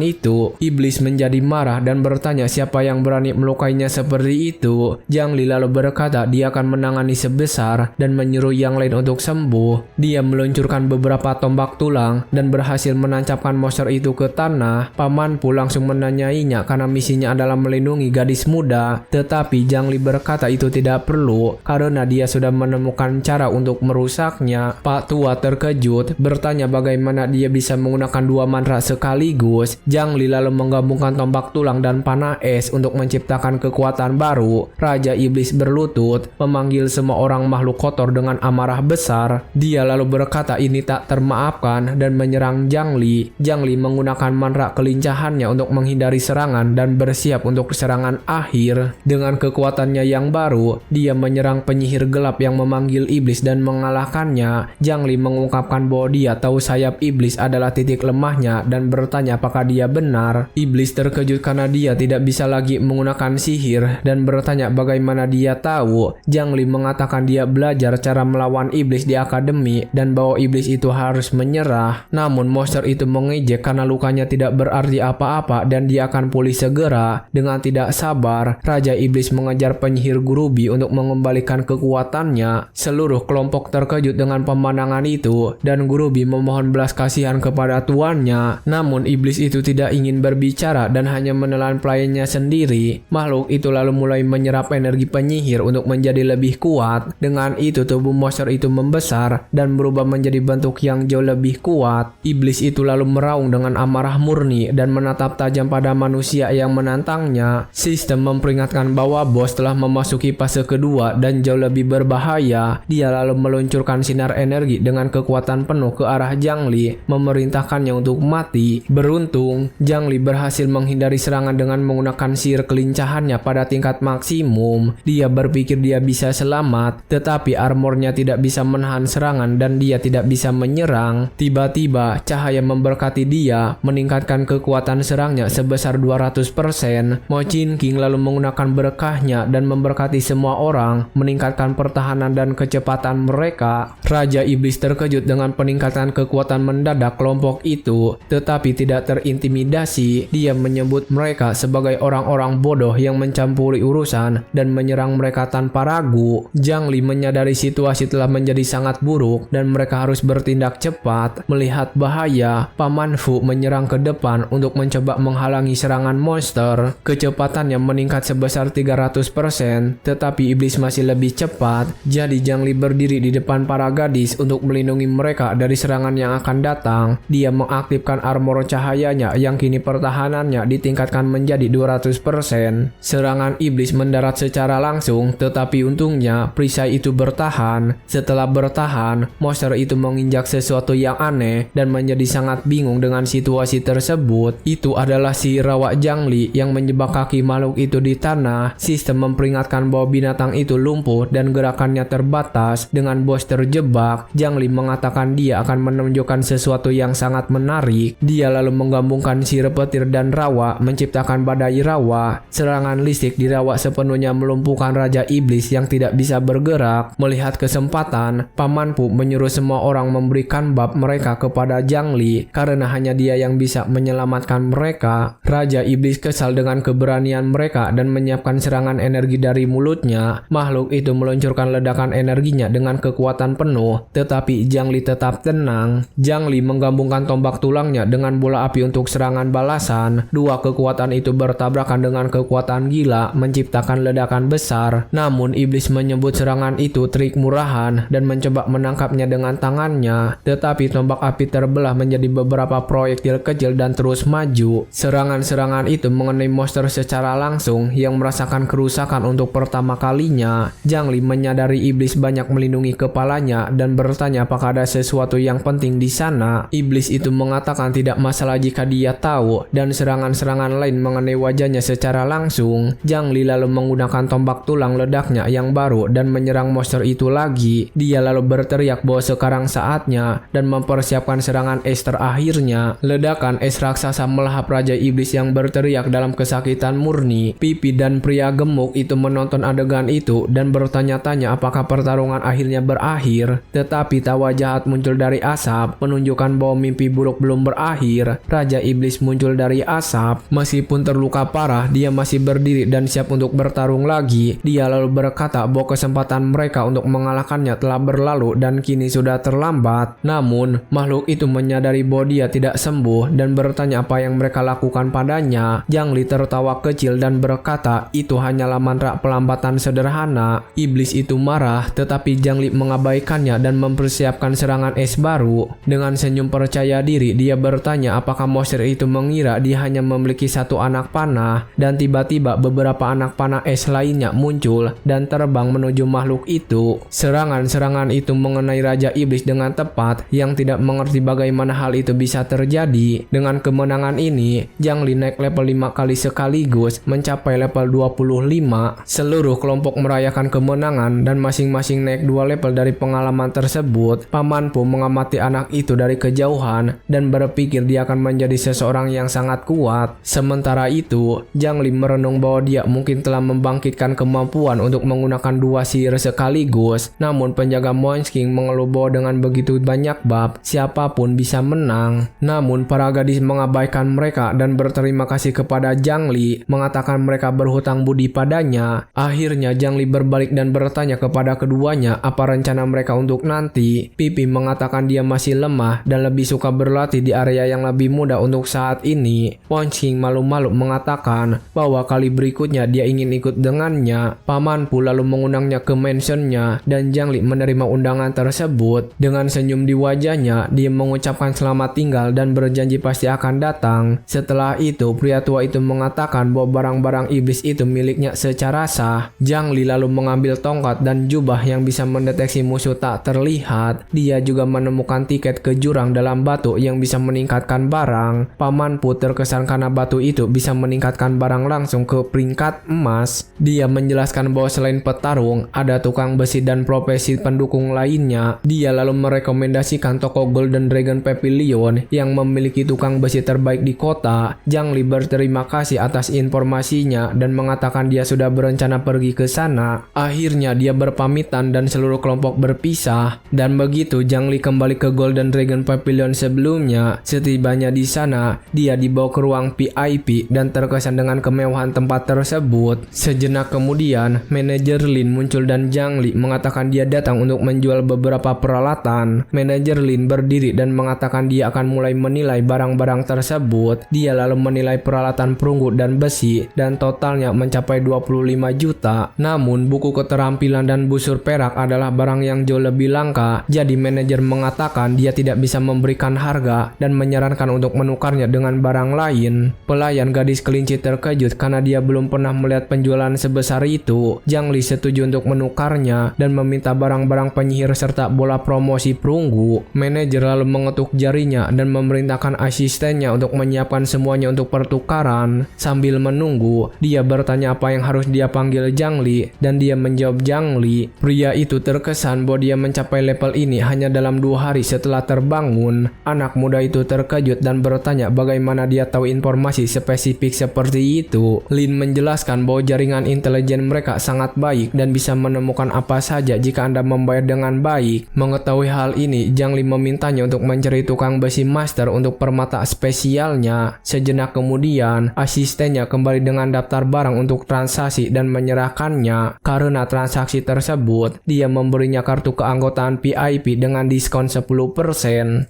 itu. Iblis menjadi marah dan bertanya siapa yang berani melukainya seperti itu. Zhang Li lalu berkata dia akan menangani sebesar dan menyuruh yang lain untuk sembuh. Dia meluncurkan beberapa tombak tulang dan berhasil menancapkan monster itu ke tanah. Paman Fu langsung menanyainya karena misinya adalah melindungi gadis muda. Tetapi Zhang Li berkata itu tidak perlu karena dia sudah menemukan cara untuk merusaknya. Pak tua terkejut, bertanya bagaimana dia bisa menggunakan dua mantra sekaligus. Zhang Li lalu menggabungkan tombak tulang dan panah es untuk menciptakan kekuatan baru. Raja Iblis berlutut, memanggil semua orang makhluk kotor dengan amarah besar. Dia lalu berkata ini tak termaafkan dan menyerang Zhang Li. Zhang Li menggunakan mantra kelincahannya untuk menghindari serangan dan bersiap untuk serangan akhir. Dengan kekuatannya yang baru, dia menyerang penyihir gelap yang memanggil iblis dan mengalahkannya. Zhang Li mengungkapkan bahwa dia tahu sayap iblis adalah titik lemahnya dan bertanya apakah dia benar. Iblis terkejut karena dia tidak bisa lagi menggunakan sihir dan bertanya bagaimana dia tahu. Zhang Li mengatakan dia belajar cara melawan iblis di akademi dan bahwa iblis itu harus menyerah. Namun monster itu mengejek karena lukanya tidak berarti apa-apa dan dia akan pulih segera. Dengan tidak sabar, Raja Iblis mengejar penyihir Gurubi untuk mengembalikan kekuatannya. Seluruh kelompok terkejut dengan pemandangan itu dan Gurubi memohon belas kasihan kepada tuannya. Namun iblis itu tidak ingin berbicara dan hanya menelan pelayannya sendiri. Makhluk itu lalu mulai menyerap energi penyihir untuk menjadi lebih kuat. Dengan itu tubuh monster itu membesar dan berubah menjadi bentuk yang jauh lebih kuat. Iblis itu lalu meraung dengan amarah murni dan menatap tajam pada manusia yang menantangnya. Sistem memperingatkan bahwa bos telah memasuki fase kedua dan jauh lebih berbahaya. Dia lalu meluncurkan sinar energi dengan kekuatan penuh ke arah Zhang Li, memerintahkannya untuk mati. Beruntung, Zhang Li berhasil menghindari serangan dengan menggunakan sihir kelincahannya pada tingkat maksimum. Dia berpikir dia bisa selamat, tetapi armornya tidak bisa menahan serangan dan dan dia tidak bisa menyerang. Tiba-tiba cahaya memberkati dia, meningkatkan kekuatan serangnya sebesar 200%. Mo Chin King lalu menggunakan berkahnya dan memberkati semua orang, meningkatkan pertahanan dan kecepatan mereka. Raja Iblis terkejut dengan peningkatan kekuatan mendadak kelompok itu, tetapi tidak terintimidasi. Dia menyebut mereka sebagai orang-orang bodoh yang mencampuri urusan dan menyerang mereka tanpa ragu. Zhang Li menyadari situasi telah menjadi sangat buruk dan mereka harus bertindak cepat. Melihat bahaya, Paman Fu menyerang ke depan untuk mencoba menghalangi serangan monster. Kecepatannya meningkat sebesar 300%, tetapi iblis masih lebih cepat. Jadi Zhang Li berdiri di depan para gadis untuk melindungi mereka dari serangan yang akan datang. Dia mengaktifkan armor cahayanya yang kini pertahanannya ditingkatkan menjadi 200%. Serangan iblis mendarat secara langsung, tetapi untungnya perisai itu bertahan. Setelah bertahan, monster itu menginjak sesuatu yang aneh dan menjadi sangat bingung dengan situasi tersebut. Itu adalah si Rawa Zhang Li yang menjebak kaki makhluk itu di tanah. Sistem memperingatkan bahwa binatang itu lumpuh dan gerakannya terbatas. Dengan bos terjebak, Zhang Li mengatakan dia akan menunjukkan sesuatu yang sangat menarik. Dia lalu menggabungkan si petir dan rawa, menciptakan badai rawa. Serangan listrik di rawa sepenuhnya melumpuhkan Raja Iblis yang tidak bisa bergerak. Melihat kesempatan, Paman Pu menyuruh semua orang memberikan bab mereka kepada Zhang Li karena hanya dia yang bisa menyelamatkan mereka. Raja Iblis kesal dengan keberanian mereka dan menyiapkan serangan energi dari mulutnya. Makhluk itu meluncurkan ledakan energinya dengan kekuatan penuh, tetapi Zhang Li tetap tenang. Zhang Li menggabungkan tombak tulangnya dengan bola api untuk serangan balasan. Dua kekuatan itu bertabrakan dengan kekuatan gila, menciptakan ledakan besar. Namun iblis menyebut serangan itu trik murahan dan mencoba menangkapnya dengan tangannya, tetapi tombak api terbelah menjadi beberapa proyektil kecil dan terus maju. Serangan-serangan itu mengenai monster secara langsung yang merasakan kerusakan untuk pertama kalinya. Zhang Li menyadari iblis banyak melindungi kepalanya dan bertanya apakah ada sesuatu yang penting di sana. Iblis itu mengatakan tidak masalah jika dia tahu, dan serangan-serangan lain mengenai wajahnya secara langsung. Zhang Li lalu menggunakan tombak tulang ledaknya yang baru dan menyerang monster itu lagi. Dia lalu berteriak bahwa sekarang saatnya dan mempersiapkan serangan es terakhirnya. Ledakan es raksasa melahap Raja Iblis yang berteriak dalam kesakitan murni. Pipi dan pria gemuk itu menonton adegan itu dan bertanya-tanya apakah pertarungan akhirnya berakhir. Tetapi tawa jahat muncul dari asap, menunjukkan bahwa mimpi buruk belum berakhir. Raja Iblis muncul dari asap. Meskipun terluka parah, dia masih berdiri dan siap untuk bertarung lagi. Dia lalu berkata bahwa kesempatan mereka untuk mengalahkannya telah berlalu dan kini sudah terlambat. Namun, makhluk itu menyadari bahwa dia tidak sembuh dan bertanya apa yang mereka lakukan padanya. Zhang Li tertawa kecil dan berkata, itu hanyalah mantra pelambatan sederhana. Iblis itu marah, tetapi Zhang Li mengabaikannya dan mempersiapkan serangan es baru. Dengan senyum percaya diri, dia bertanya apakah monster itu mengira dia hanya memiliki satu anak panah, dan tiba-tiba beberapa anak panah es lainnya muncul dan terbang menuju makhluk itu. Serangan-serangan itu mengenai Raja Iblis dengan tepat, yang tidak mengerti bagaimana hal itu bisa terjadi. Dengan kemenangan ini, Zhang Li naik level 5 kali sekaligus, mencapai level 25. Seluruh kelompok merayakan kemenangan dan masing-masing naik 2 level dari pengalaman tersebut. Paman Pu mengamati anak itu dari kejauhan dan berpikir dia akan menjadi seseorang yang sangat kuat. Sementara itu, Zhang Li merenung bahwa dia mungkin telah membangkitkan kemampuan untuk menggunakan 2 sihir sekaligus. Namun penjaga Mons King mengeluh bahwa dengan begitu banyak bab, siapapun bisa menang. Namun para gadis mengabaikan mereka dan berterima kasih kepada Zhang Li, mengatakan mereka berhutang budi padanya. Akhirnya Zhang Li berbalik dan bertanya kepada keduanya apa rencana mereka untuk nanti. Pipi mengatakan dia masih lemah dan lebih suka berlatih di area yang lebih mudah untuk saat ini. Mons King malu-malu mengatakan bahwa kali berikutnya dia ingin ikut dengannya. Paman Pu lalu mengundangnya ke mansionnya dan Zhang Li menerima undangan tersebut. Dengan senyum di wajahnya, dia mengucapkan selamat tinggal dan berjanji pasti akan datang. Setelah itu, pria tua itu mengatakan bahwa barang-barang iblis itu miliknya secara sah. Zhang Li lalu mengambil tongkat dan jubah yang bisa mendeteksi musuh tak terlihat. Dia juga menemukan tiket ke jurang dalam batu yang bisa meningkatkan barang. Paman Pu terkesan karena batu itu bisa meningkatkan barang langsung ke peringkat emas. Dia menjelaskan bahwa selain petarung, ada tukang besi dan profesi pendukung lainnya. Dia lalu merekomendasikan toko Golden Dragon Pavilion yang memiliki tukang besi terbaik di kota. Zhang Li berterima kasih atas informasinya dan mengatakan dia sudah berencana pergi ke sana. Akhirnya dia berpamitan dan seluruh kelompok berpisah. Dan begitu Zhang Li kembali ke Golden Dragon Pavilion sebelumnya. Setibanya di sana, dia dibawa ke ruang VIP dan terkesan dengan kemewahan tempat tersebut. Sejenak kemudian, manajer Lin muncul dan Zhang Li mengatakan dia datang untuk menjual beberapa peralatan. Manajer Lin berdiri dan mengatakan dia akan mulai menilai barang-barang tersebut. Dia lalu menilai peralatan perunggu dan besi dan totalnya mencapai 25 juta. Namun buku keterampilan dan busur perak adalah barang yang jauh lebih langka. Jadi manajer mengatakan dia tidak bisa memberikan harga dan menyarankan untuk menukarnya dengan barang lain. Pelayan gadis kelinci terkejut karena dia belum pernah melihat penjualan sebesar itu. Zhang Li setuju untuk menukarnya dan meminta barang-barang penyihir serta bola promosi perunggu. Manajer lalu mengetuk jarinya dan memerintahkan asistennya untuk menyiapkan semuanya untuk pertukaran. Sambil menunggu, dia bertanya apa yang harus dia panggil Zhang Li dan dia menjawab Zhang Li. Pria itu terkesan bahwa dia mencapai level ini hanya dalam 2 hari setelah terbangun. Anak muda itu terkejut dan bertanya bagaimana dia tahu informasi spesifik seperti itu. Lin menjelaskan bahwa jaringan intelijen mereka sangat baik dan bisa menemukan apa saja jika Anda membayar dengan baik. Mengetahui hal ini, Zhang Li memintanya untuk mencari tukang besi master untuk permata spesialnya. Sejenak kemudian, asistennya kembali dengan daftar barang untuk transaksi dan menyerahkannya. Karena transaksi tersebut, dia memberinya kartu keanggotaan VIP dengan diskon 10%.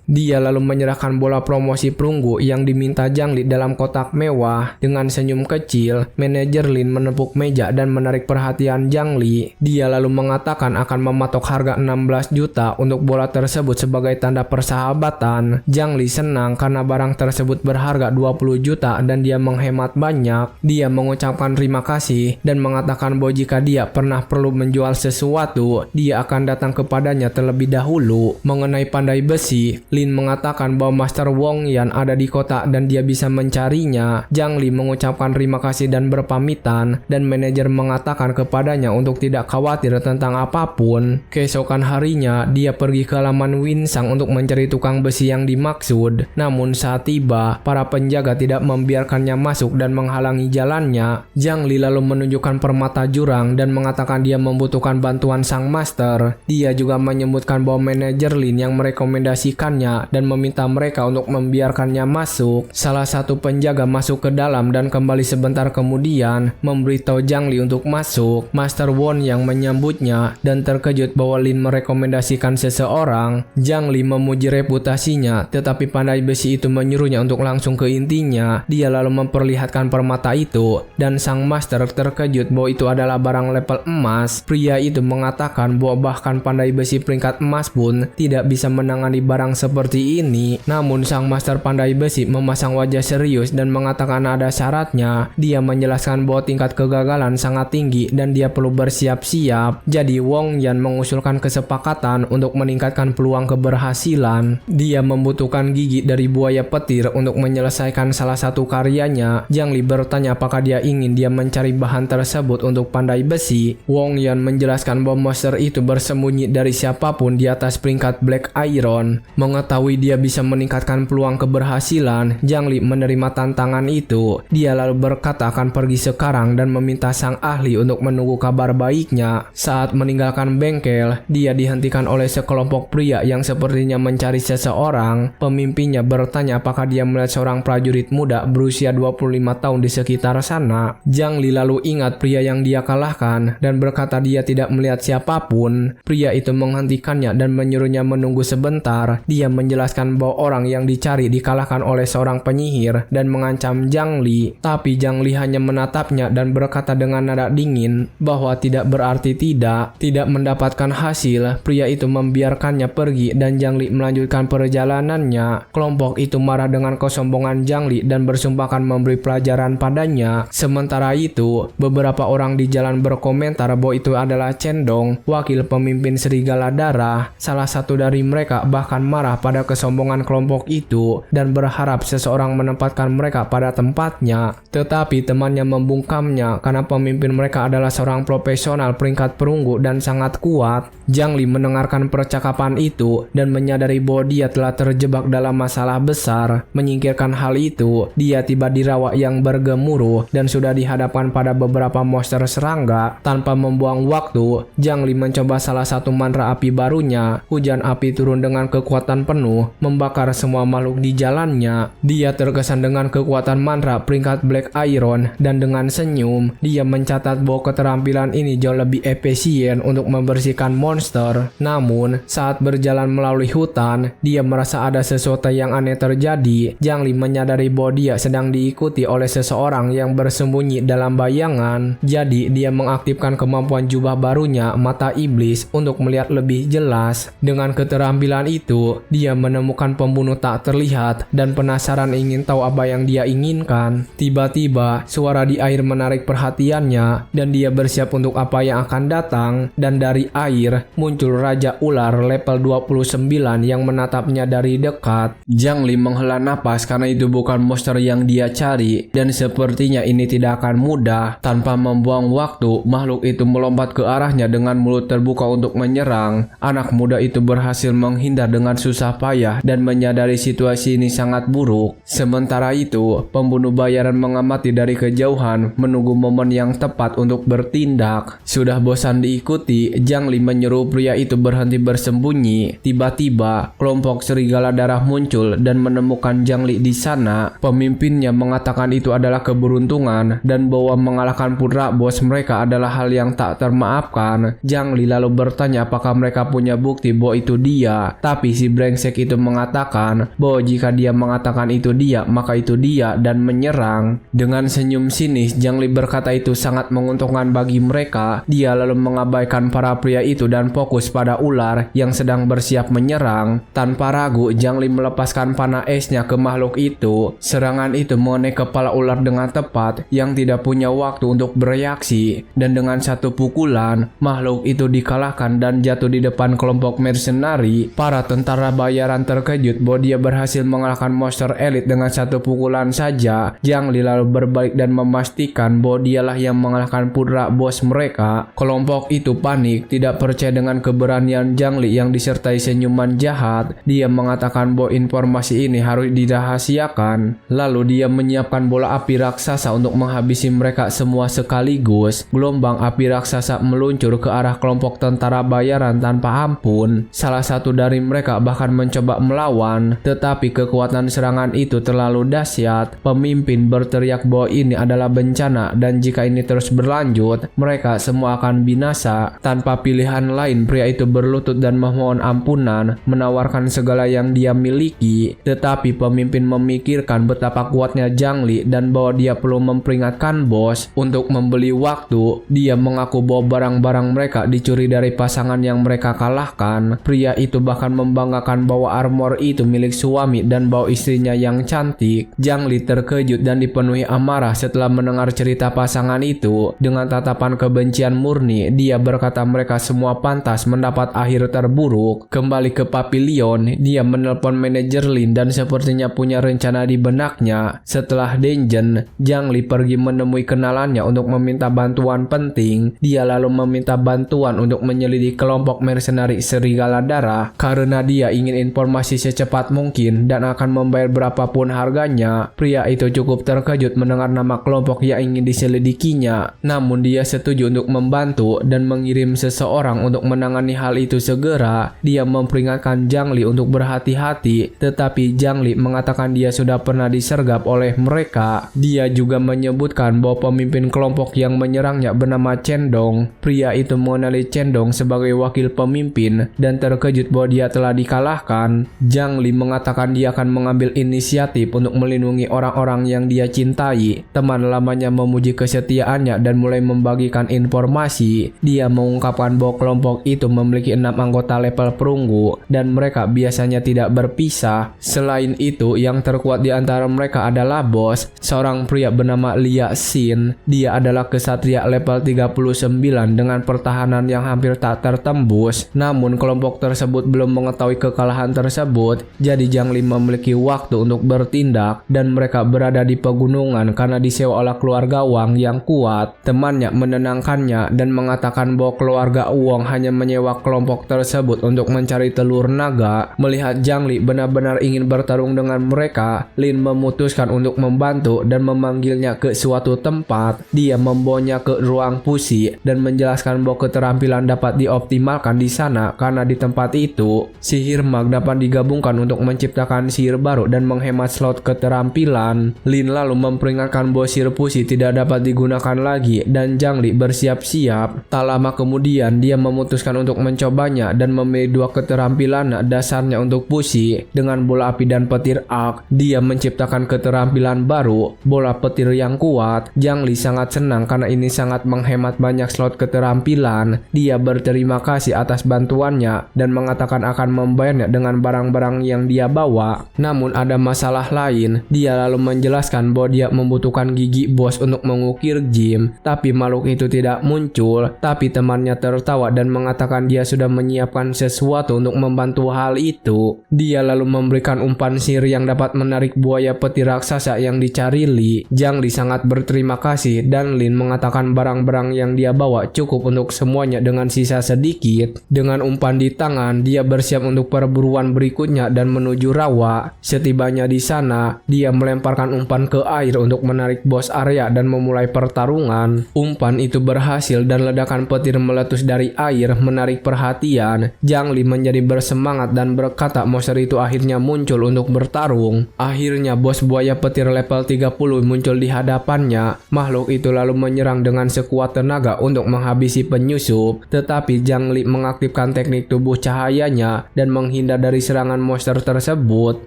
Dia lalu menyerahkan bola promosi perunggu yang diminta Zhang Li dalam kotak mewah. Dengan senyum kecil, manajer Lin menepuk meja dan menarik perhatian Zhang Li. Dia lalu mengatakan akan mematok harga 16 juta untuk bola tersebut sebagai tanda persahabatan. Zhang Li senang karena barang tersebut berharga 20 juta dan dia menghemat banyak. Dia mengucapkan terima kasih dan mengatakan bahwa jika dia pernah perlu menjual sesuatu, dia akan datang kepadanya terlebih dahulu. Mengenai pandai besi, Lin mengatakan bahwa Master Wong Yan ada di kota dan dia bisa mencarinya. Zhang Li mengucapkan terima kasih dan berpamitan, dan manajer mengatakan kepadanya untuk tidak khawatir tentang apapun. Keesokan harinya, dia pergi ke halaman Winsang untuk mencari tukang besi yang dimaksud. Namun saat tiba, para penjaga tidak membiarkannya masuk dan menghalangi jalannya. Zhang Li lalu menunjukkan permata jurang dan mengatakan dia membutuhkan bantuan sang master. Dia juga menyebutkan bahwa manajer Lin yang merekomendasikannya dan meminta mereka untuk membiarkannya masuk. Salah satu penjaga masuk ke dalam dan kembali sebentar kemudian memberitahu Zhang Li untuk masuk. Master Won yang menyambutnya dan terkejut bahwa Lin merekomendasikan seseorang. Zhang Li memuji reputasinya, tetapi pandai besi itu menyuruhnya untuk langsung ke intinya. Dia lalu memperlihatkan permata itu dan sang master terkejut bahwa itu adalah barang level emas. Pria itu mengatakan bahwa bahkan pandai besi peringkat emas pun tidak bisa menangani barang seperti ini. Namun sang master pandai besi memasang wajah serius dan mengatakan ada syaratnya. Dia menjelaskan bahwa tingkat kegagalan sangat tinggi dan dia perlu bersiap-siap. Jadi Wong Yan mengusulkan kesepakatan untuk meningkatkan peluang keberhasilan. Dia membutuhkan gigi dari buaya petir untuk menyelesaikan salah satu karyanya. Zhang Li bertanya apakah dia ingin dia mencari bahan tersebut untuk pandai besi. Wong Yan menjelaskan bahwa monster itu bersembunyi dari siapapun di atas peringkat Black Iron. Mengetahui dia bisa meningkatkan peluang keberhasilan, Zhang Li menerima tantangan itu. Dia lalu berkata akan pergi sekarang dan meminta sang ahli untuk menunggu kabar baiknya. Saat meninggalkan bengkel, dia dihentikan oleh sekelompok pria yang sepertinya mencari seseorang. Pemimpinnya bertanya apakah dia melihat seorang prajurit muda berusia 25 tahun di sekitar sana. Zhang Li lalu ingat pria yang dia kalahkan dan berkata dia tidak melihat siapapun. Pria itu menghentikannya dan menyuruhnya menunggu sebentar. Dia menjelaskan bahwa orang yang dicari dikalahkan oleh seorang penyihir dan mengancam Zhang Li. Tapi Zhang Li hanya menatapnya dan berkata dengan nada dingin bahwa tidak berarti tidak mendapatkan hasil. Pria itu membiarkannya pergi dan Zhang Li melanjutkan perjalanannya. Kelompok itu marah dengan kesombongan Zhang Li dan bersumpah akan memberi pelajaran padanya. Sementara itu, beberapa orang di jalan berkomentar bahwa itu adalah Chen Dong, wakil pemimpin Serigala Darah. Salah satu dari mereka bahkan marah pada kesombongan kelompok itu dan berharap seseorang menempatkan mereka pada tempatnya. Tetapi temannya membungkamnya karena pemimpin mereka adalah seorang profesional peringkat perunggu dan sangat kuat. Zhang Li mendengar mendengarkan percakapan itu dan menyadari bahwa dia telah terjebak dalam masalah besar. Menyingkirkan hal itu, dia tiba di rawa yang bergemuruh dan sudah dihadapkan pada beberapa monster serangga. Tanpa membuang waktu, Zhang Li mencoba salah satu mantra api barunya. Hujan api turun dengan kekuatan penuh, membakar semua makhluk di jalannya. Dia terkesan dengan kekuatan mantra peringkat Black Iron, dan dengan senyum, dia mencatat bahwa keterampilan ini jauh lebih efisien untuk membersihkan monster. Namun, saat berjalan melalui hutan, dia merasa ada sesuatu yang aneh terjadi. Zhang Li menyadari bahwa dia sedang diikuti oleh seseorang yang bersembunyi dalam bayangan. Jadi, dia mengaktifkan kemampuan jubah barunya, Mata Iblis, untuk melihat lebih jelas. Dengan keterampilan itu, dia menemukan pembunuh tak terlihat dan penasaran ingin tahu apa yang dia inginkan. Tiba-tiba, suara di air menarik perhatiannya dan dia bersiap untuk apa yang akan datang. Dan dari air, muncul Raja Ular level 29 yang menatapnya dari dekat. Zhang Li menghela napas karena itu bukan monster yang dia cari dan sepertinya ini tidak akan mudah. Tanpa membuang waktu, makhluk itu melompat ke arahnya dengan mulut terbuka untuk menyerang. Anak muda itu berhasil menghindar dengan susah payah dan menyadari situasi ini sangat buruk. Sementara itu, pembunuh bayaran mengamati dari kejauhan, menunggu momen yang tepat untuk bertindak. Sudah bosan diikuti, Zhang Li menyuruh pria itu berhenti bersembunyi. Tiba-tiba, kelompok serigala darah muncul dan menemukan Zhang Li di sana. Pemimpinnya mengatakan itu adalah keberuntungan dan bahwa mengalahkan putra bos mereka adalah hal yang tak termaafkan. Zhang Li lalu bertanya apakah mereka punya bukti bahwa itu dia. Tapi si brengsek itu mengatakan bahwa jika dia mengatakan itu dia, maka itu dia dan menyerang. Dengan senyum sinis, Zhang Li berkata itu sangat menguntungkan bagi mereka. Dia lalu mengabaikan para pria itu dan fokus pada ular yang sedang bersiap menyerang. Tanpa ragu, Zhang Li melepaskan panah esnya ke makhluk itu. Serangan itu mengenai kepala ular dengan tepat yang tidak punya waktu untuk bereaksi. Dan dengan satu pukulan, makhluk itu dikalahkan dan jatuh di depan kelompok mercenari. Para tentara bayaran terkejut bahwa dia berhasil mengalahkan monster elit dengan satu pukulan saja. Zhang Li lalu berbalik dan memastikan bahwa dialah yang mengalahkan putra bos mereka. Kelompok itu panik, tidak percaya dengan keberanian Zhang Li yang disertai senyuman jahat. Dia mengatakan bahwa informasi ini harus dirahasiakan. Lalu dia menyiapkan bola api raksasa untuk menghabisi mereka semua sekaligus. Gelombang api raksasa meluncur ke arah kelompok tentara bayaran tanpa ampun. Salah satu dari mereka bahkan mencoba melawan, tetapi kekuatan serangan itu terlalu dahsyat. Pemimpin berteriak bahwa ini adalah bencana dan jika ini terus berlanjut, mereka semua akan binasa. Tanpa pilihan lain, pria itu berlutut dan memohon ampunan, menawarkan segala yang dia miliki. Tetapi pemimpin memikirkan betapa kuatnya Zhang Li dan bahwa dia perlu memperingatkan bos. Untuk membeli waktu, dia mengaku bahwa barang-barang mereka dicuri dari pasangan yang mereka kalahkan. Pria itu bahkan membanggakan bahwa armor itu milik suami dan bahwa istrinya yang cantik. Zhang Li terkejut dan dipenuhi amarah setelah mendengar cerita pasangan itu. Dengan tatapan kebencian murni, dia berkata mereka semua pantas mendapat akhir terburuk. Kembali ke pavilion, dia menelpon manajer Lin dan sepertinya punya rencana di benaknya. Setelah dungeon, Zhang Li pergi menemui kenalannya untuk meminta bantuan penting. Dia lalu meminta bantuan untuk menyelidiki kelompok mercenari serigala darah karena dia ingin informasi secepat mungkin dan akan membayar berapapun harganya. Pria itu cukup terkejut mendengar nama kelompok yang ingin diselidikinya. Namun dia setuju untuk membantu dan mengirim seseorang untuk menangani hal itu segera. Dia memperingatkan Zhang Li untuk berhati-hati, tetapi Zhang Li mengatakan dia sudah pernah disergap oleh mereka. Dia juga menyebutkan bahwa pemimpin kelompok yang menyerangnya bernama Chen Dong. Pria itu mengenali Chen Dong sebagai wakil pemimpin dan terkejut bahwa dia telah dikalahkan. Zhang Li mengatakan dia akan mengambil inisiatif untuk melindungi orang-orang yang dia cintai. Teman lamanya memuji kesetiaannya dan mulai membagikan informasi. Dia mengungkapkan bahwa kelompok itu memiliki 6 anggota level perunggu dan mereka biasanya tidak berpisah. Selain itu, yang terkuat di antara mereka adalah bos, seorang pria bernama Lia Xin. Dia adalah kesatria level 39 dengan pertahanan yang hampir tak tertembus. Namun kelompok tersebut belum mengetahui kekalahan tersebut, jadi Zhang Li memiliki waktu untuk bertindak dan mereka berada di pegunungan karena disewa oleh keluarga Wang yang kuat. Temannya menenangkannya dan mengatakan bahwa keluarga Wang hanya menyewa bersama kelompok tersebut untuk mencari telur naga. Melihat Zhang Li benar-benar ingin bertarung dengan mereka, Lin memutuskan untuk membantu dan memanggilnya ke suatu tempat. Dia membawanya ke ruang fusi dan menjelaskan bahwa keterampilan dapat dioptimalkan di sana karena di tempat itu sihir mag dapat digabungkan untuk menciptakan sihir baru dan menghemat slot keterampilan. Lin lalu memperingatkan bahwa sihir fusi tidak dapat digunakan lagi dan Zhang Li bersiap-siap. Tak lama kemudian dia memutuskan untuk mencobanya dan memilih 2 keterampilan dasarnya untuk fusi. Dengan bola api dan petir arc, dia menciptakan keterampilan baru, bola petir yang kuat. Zhang Li sangat senang karena ini sangat menghemat banyak slot keterampilan. Dia berterima kasih atas bantuannya dan mengatakan akan membayarnya dengan barang-barang yang dia bawa. Namun ada masalah lain. Dia lalu menjelaskan bahwa dia membutuhkan gigi bos untuk mengukir Jim, tapi makhluk itu tidak muncul. Tapi temannya tertawa dan mengatakan dia sudah menyiapkan sesuatu untuk membantu hal itu. Dia lalu memberikan umpan sihir yang dapat menarik buaya petir raksasa yang dicari Li. Zhang Li sangat berterima kasih dan Lin mengatakan barang-barang yang dia bawa cukup untuk semuanya dengan sisa sedikit. Dengan umpan di tangan, dia bersiap untuk perburuan berikutnya dan menuju rawa. Setibanya di sana, dia melemparkan umpan ke air untuk menarik bos area dan memulai pertarungan. Umpan itu berhasil dan ledakan petir meletus dari air menarik perhatian. Zhang Li menjadi bersemangat dan berkata monster itu akhirnya muncul untuk bertarung. Akhirnya bos buaya petir level 30 muncul di hadapannya. Makhluk itu lalu menyerang dengan sekuat tenaga untuk menghabisi penyusup, tetapi Zhang Li mengaktifkan teknik tubuh cahayanya dan menghindar dari serangan monster tersebut.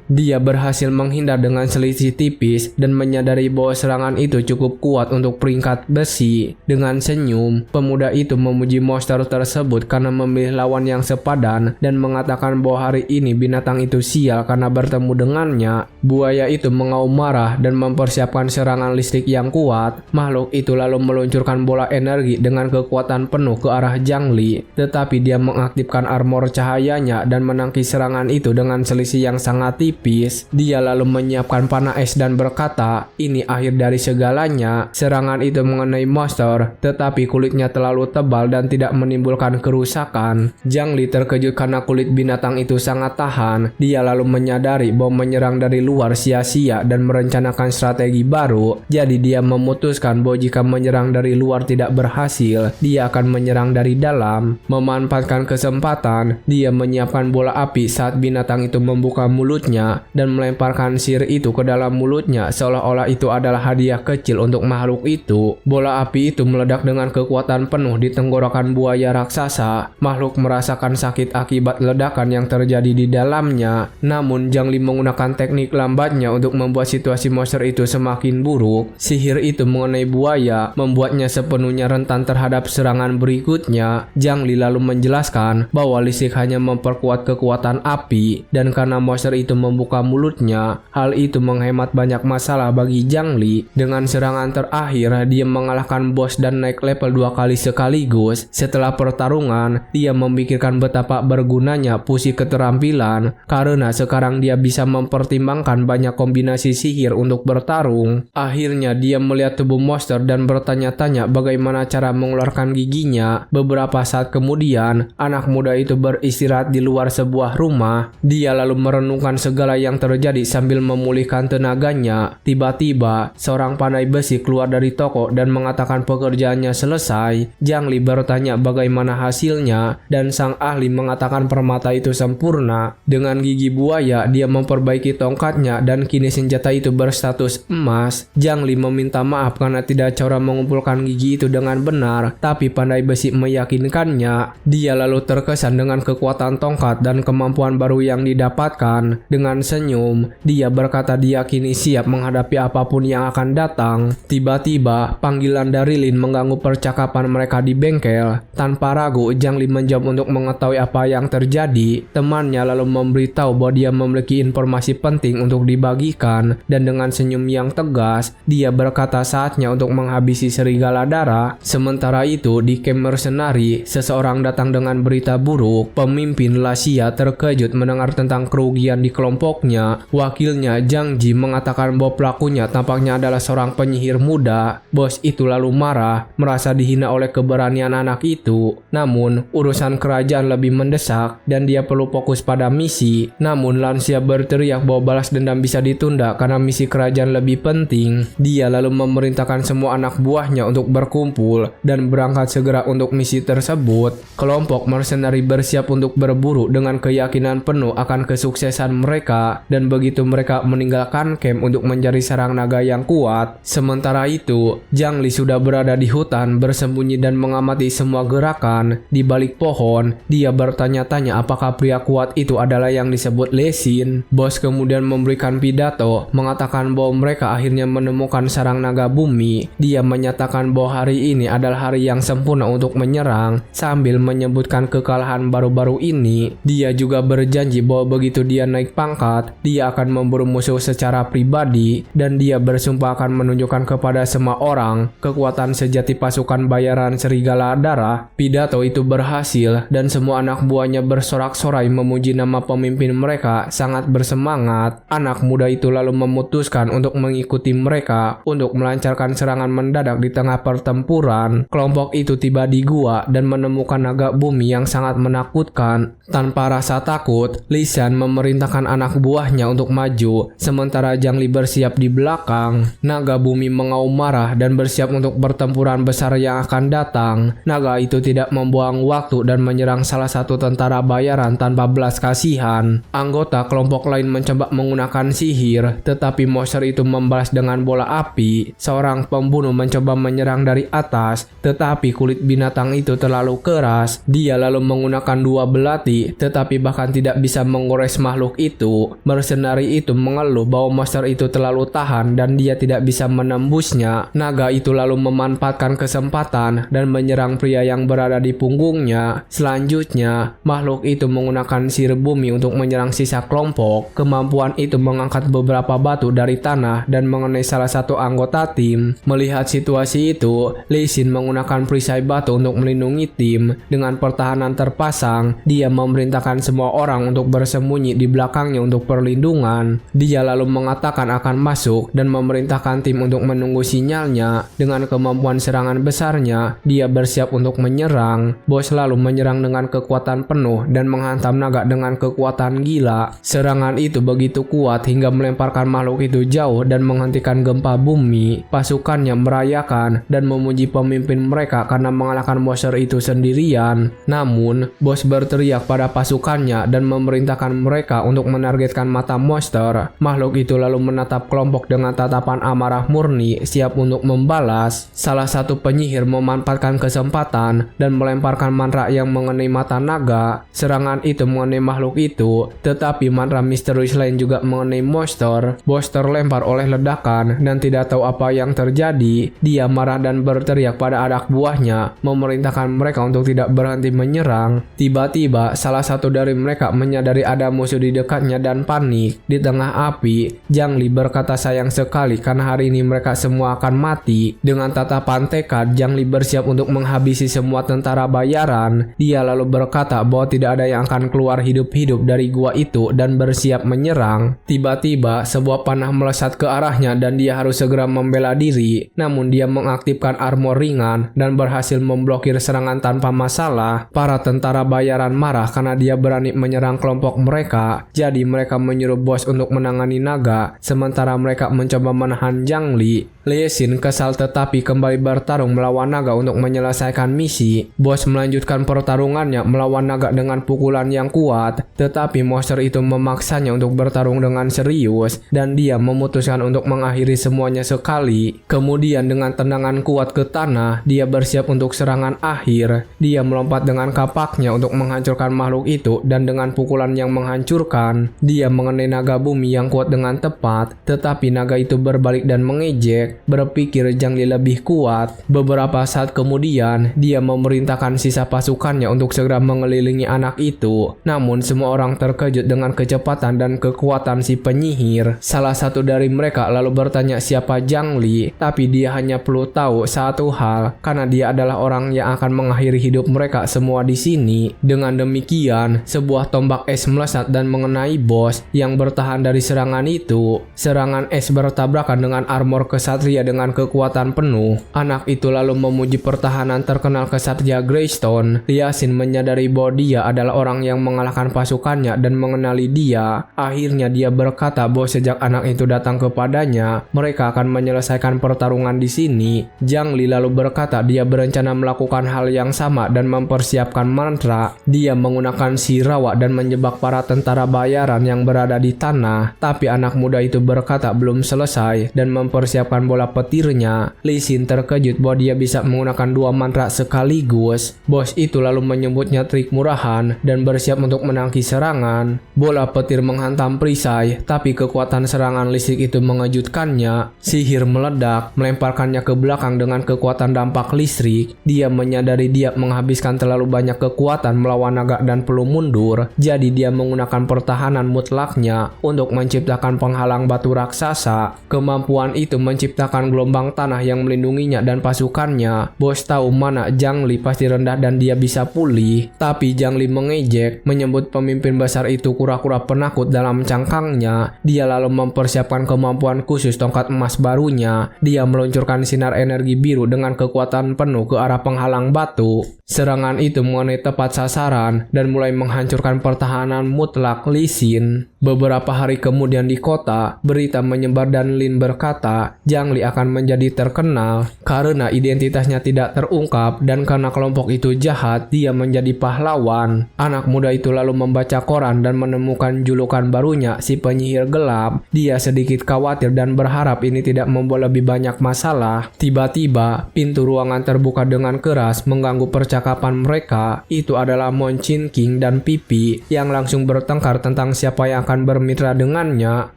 Dia berhasil menghindar dengan selisih tipis dan menyadari bahwa serangan itu cukup kuat untuk peringkat besi. Dengan senyum, pemuda itu memuji monster tersebut karena memilih lawan yang sepadan dan mengatakan bahwa hari ini binatang itu sial karena bertemu dengannya. Buaya itu mengaum marah dan mempersiapkan serangan listrik yang kuat. Makhluk itu lalu meluncurkan bola energi dengan kekuatan penuh ke arah Zhang Li, tetapi dia mengaktifkan armor cahayanya dan menangkis serangan itu dengan selisih yang sangat tipis. Dia lalu menyiapkan panah es dan berkata, ini akhir dari segalanya. Serangan itu mengenai monster, tetapi kulitnya terlalu tebal dan tidak menimbulkan kerusakan. Zhang Li terkejut karena kulit binatang itu sangat tahan. Dia lalu menyadari bahwa menyerang dari luar sia-sia dan merencanakan strategi baru. Jadi dia memutuskan bahwa jika menyerang dari luar tidak berhasil, dia akan menyerang dari dalam. Memanfaatkan kesempatan, dia menyiapkan bola api saat binatang itu membuka mulutnya dan melemparkan sihir itu ke dalam mulutnya seolah-olah itu adalah hadiah kecil untuk makhluk itu. Bola api itu meledak dengan kekuatan penuh di tenggorokan buaya raksasa. Makhluk merasakan sakit akibat ledakan yang terjadi di dalamnya. Namun Zhang Li menggunakan teknik lambatnya untuk membuat situasi monster itu semakin buruk. Sihir itu mengenai buaya membuatnya sepenuhnya rentan terhadap serangan berikutnya. Zhang Li lalu menjelaskan bahwa listrik hanya memperkuat kekuatan api dan karena monster itu membuka mulutnya, hal itu menghemat banyak masalah bagi Zhang Li. Dengan serangan terakhir, dia mengalahkan bos dan naik level 2 kali sekaligus. Setelah pertarungan, dia memikirkan betapa bergunanya fusi keterampilan karena sekarang dia bisa mempertimbangkan banyak kombinasi sihir untuk bertarung. Akhirnya dia melihat tubuh monster dan bertanya-tanya bagaimana cara mengeluarkan giginya. Beberapa saat kemudian, anak muda itu beristirahat di luar sebuah rumah. Dia lalu merenungkan segala yang terjadi sambil memulihkan tenaganya. Tiba-tiba, seorang pandai besi keluar dari toko dan mengatakan pekerjaannya selesai. Zhang Li bertanya bagaimana hasilnya dan sang ahli mengatakan permata itu sempurna. Dengan gigi buaya, dia memperbaiki tongkatnya dan kini senjata itu berstatus emas. Zhang Li meminta maaf karena tidak cara mengumpulkan gigi itu dengan benar, tapi pandai besi meyakinkannya. Dia lalu terkesan dengan kekuatan tongkat dan kemampuan baru yang didapatkan. Dengan senyum, dia berkata dia kini siap menghadapi apapun yang akan datang. Tiba-tiba, panggilan dari Lin mengganggu percakapan mereka di bengkel. Tanpa ragu, Zhang Li menjawab untuk mengetahui apa yang terjadi. Temannya lalu memberitahu bahwa dia memiliki informasi penting untuk dibagikan, dan dengan senyum yang tegas, dia berkata saatnya untuk menghabisi serigala darah. Sementara itu, di camp mercenari, seseorang datang dengan berita buruk. Pemimpin Lasia terkejut mendengar tentang kerugian di kelompoknya. Wakilnya Zhang Ji mengatakan bahwa pelakunya tampaknya adalah seorang penyihir muda. Bos itu lalu marah, merasa dihina oleh keberanian anak itu. Namun, urusan kerajaan lebih mendesak dan dia perlu fokus pada misi. Namun Lancia berteriak bahwa balas dendam bisa ditunda karena misi kerajaan lebih penting. Dia lalu memerintahkan semua anak buahnya untuk berkumpul dan berangkat segera untuk misi tersebut. Kelompok mercenari bersiap untuk berburu dengan keyakinan penuh akan kesuksesan mereka, dan begitu mereka meninggalkan camp untuk mencari sarang naga yang kuat. Sementara itu, Zhang Li sudah berada di hutan bersembunyi dan mengamati semua gerakan. Di balik pohon, dia bertanya-tanya apakah pria kuat itu adalah yang disebut Le Xin. Bos kemudian memberikan pidato mengatakan bahwa mereka akhirnya menemukan sarang naga bumi. Dia menyatakan bahwa hari ini adalah hari yang sempurna untuk menyerang. Sambil menyebutkan kekalahan baru-baru ini, dia juga berjanji bahwa begitu dia naik pangkat, dia akan memburu musuh secara pribadi, dan dia bersumpah akan menunjukkan kepada semua orang kekuatan sejati pasukan bayaran Serigala Darah. Pidato itu berhasil dan semua anak buahnya bersorak-sorai memuji nama pemimpin mereka sangat bersemangat. Anak muda itu lalu memutuskan untuk mengikuti mereka untuk melancarkan serangan mendadak di tengah pertempuran. Kelompok itu tiba di gua dan menemukan naga bumi yang sangat menakutkan. Tanpa rasa takut, Li Shan memerintahkan anak buahnya untuk maju, sementara Zhang Li bersiap di belakang. Naga bumi mengaum marah dan bersiap untuk pertempuran besar yang akan datang. Naga itu tidak membuang waktu dan menyerang salah satu tentara bayaran tanpa belas kasihan. Anggota kelompok lain mencoba menggunakan sihir, tetapi monster itu membalas dengan bola api. Seorang pembunuh mencoba menyerang dari atas, tetapi kulit binatang itu terlalu keras. Dia lalu menggunakan dua belati, tetapi bahkan tidak bisa menggores makhluk itu. Mercenari itu mengeluh bahwa monster itu terlalu tahan dan dia tidak bisa menembusnya. Naga itu lalu memanfaatkan kesempatan dan menyerang pria yang berada di punggungnya. Selanjutnya, makhluk itu menggunakan sihir bumi untuk menyerang sisa kelompok. Kemampuan itu mengangkat beberapa batu dari tanah dan mengenai salah satu anggota tim. Melihat situasi itu, Li Xin menggunakan perisai batu untuk melindungi tim. Dengan pertahanan terpasang, dia memerintahkan semua orang untuk bersembunyi di belakangnya untuk perlindungan. Dia lalu mengatakan akan masuk dan memerintahkan tim untuk menunggu sinyalnya. Dengan kemampuan serangan besarnya, dia bersiap untuk menyerang. Bos lalu menyerang dengan kekuatan penuh dan menghantam naga dengan kekuatan gila. Serangan itu begitu kuat hingga melemparkan makhluk itu jauh dan menghentikan gempa bumi. Pasukannya merayakan dan memuji pemimpin mereka karena mengalahkan monster itu sendirian. Namun, bos berteriak pada pasukannya dan memerintahkan mereka untuk menargetkan mata monster. Makhluk itu lalu menatap kelompok dengan tatapan amarah murni, siap untuk membalas. Salah satu penyihir memanfaatkan kesempatan dan melemparkan mantra yang mengenai mata naga. Serangan itu mengenai makhluk itu, tetapi mantra misterius lain juga mengenai monster. Bos terlempar oleh ledakan dan tidak tahu apa yang terjadi. Dia marah dan berteriak pada anak buahnya, memerintahkan mereka untuk tidak berhenti menyerang. Tiba-tiba, salah satu dari mereka menyadari ada musuh di dekatnya dan panik. Di tengah api, Zhang Li berkata sayang sekali karena hari ini mereka semua akan mati. Dengan tatapan tekad, Zhang Li bersiap untuk menghabisi semua tentara bayaran. Dia lalu berkata bahwa tidak ada yang akan keluar hidup-hidup dari gua itu dan bersiap menyerang. Tiba-tiba, sebuah panah melesat ke arahnya dan dia harus segera membela diri. Namun dia mengaktifkan armor ringan dan berhasil memblokir serangan tanpa masalah. Para tentara bayaran marah karena dia berani menyerang kelompok mereka. Jadi mereka menyuruh bos untuk menangani naga, sementara mereka mencoba menahan Zhang Li. Li Xin kesal tetapi kembali bertarung melawan naga untuk menyelesaikan misi. Bos melanjutkan pertarungannya melawan naga dengan pukulan yang kuat, tetapi monster itu memaksanya untuk bertarung dengan serius dan dia memutuskan untuk mengakhiri semuanya sekali. Kemudian dengan tendangan kuat ke tanah, dia bersiap untuk serangan akhir. Dia melompat dengan kapaknya untuk menghancurkan makhluk itu dan dengan pukulan yang menghancurkan, dia mengenai naga bumi yang kuat dengan tepat, tetapi naga itu berbalik dan mengejek. Berpikir Zhang Li lebih kuat. Beberapa saat kemudian, dia memerintahkan sisa pasukannya untuk segera mengelilingi anak itu. Namun semua orang terkejut dengan kecepatan dan kekuatan si penyihir. Salah satu dari mereka lalu bertanya siapa Zhang Li, tapi dia hanya perlu tahu satu hal, karena dia adalah orang yang akan mengakhiri hidup mereka semua di sini. Dengan demikian, sebuah tombak es melesat dan mengenai bos yang bertahan dari serangan itu. Serangan es bertabrakan dengan armor kesatria kesatria dengan kekuatan penuh. Anak itu lalu memuji pertahanan terkenal kesatria Greystone. Yasin menyadari bahwa dia adalah orang yang mengalahkan pasukannya dan mengenali dia. Akhirnya dia berkata bahwa sejak anak itu datang kepadanya, mereka akan menyelesaikan pertarungan di sini. Zhang Li lalu berkata dia berencana melakukan hal yang sama dan mempersiapkan mantra. Dia menggunakan sirawa dan menjebak para tentara bayaran yang berada di tanah. Tapi anak muda itu berkata belum selesai dan mempersiapkan bola petirnya. Li Xin terkejut bahwa dia bisa menggunakan dua mantra sekaligus. Bos itu lalu menyebutnya trik murahan dan bersiap untuk menangkis serangan. Bola petir menghantam perisai, tapi kekuatan serangan listrik itu mengejutkannya. Sihir meledak, melemparkannya ke belakang dengan kekuatan dampak listrik. Dia menyadari dia menghabiskan terlalu banyak kekuatan melawan naga dan perlu mundur. Jadi dia menggunakan pertahanan mutlaknya untuk menciptakan penghalang batu raksasa. Kemampuan itu menciptakan gelombang tanah yang melindunginya dan pasukannya. Bos tahu mana Zhang Li pasti rendah dan dia bisa pulih. Tapi Zhang Li mengejek, menyebut pemimpin besar itu kura-kura penakut dalam cangkangnya. Dia lalu mempersiapkan kemampuan khusus tongkat emas barunya. Dia meluncurkan sinar energi biru dengan kekuatan penuh ke arah penghalang batu. Serangan itu mengenai tepat sasaran dan mulai menghancurkan pertahanan mutlak Li Xin. Beberapa hari kemudian di kota, berita menyebar dan Lin berkata Zhang Li akan menjadi terkenal karena identitasnya tidak terungkap dan karena kelompok itu jahat, dia menjadi pahlawan. Anak muda itu lalu membaca koran dan menemukan julukan barunya, si penyihir gelap. Dia sedikit khawatir dan berharap ini tidak membawa lebih banyak masalah. Tiba-tiba, pintu ruangan terbuka dengan keras mengganggu percakapan mereka. Itu adalah Mon Chin King dan Pipi yang langsung bertengkar tentang siapa yang akan bermitra dengannya.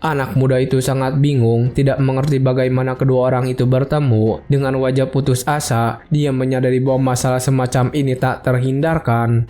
Anak muda itu sangat bingung, tidak mengerti bagaimana kedua orang itu bertemu. Dengan wajah putus asa, dia menyadari bahwa masalah semacam ini tak terhindarkan.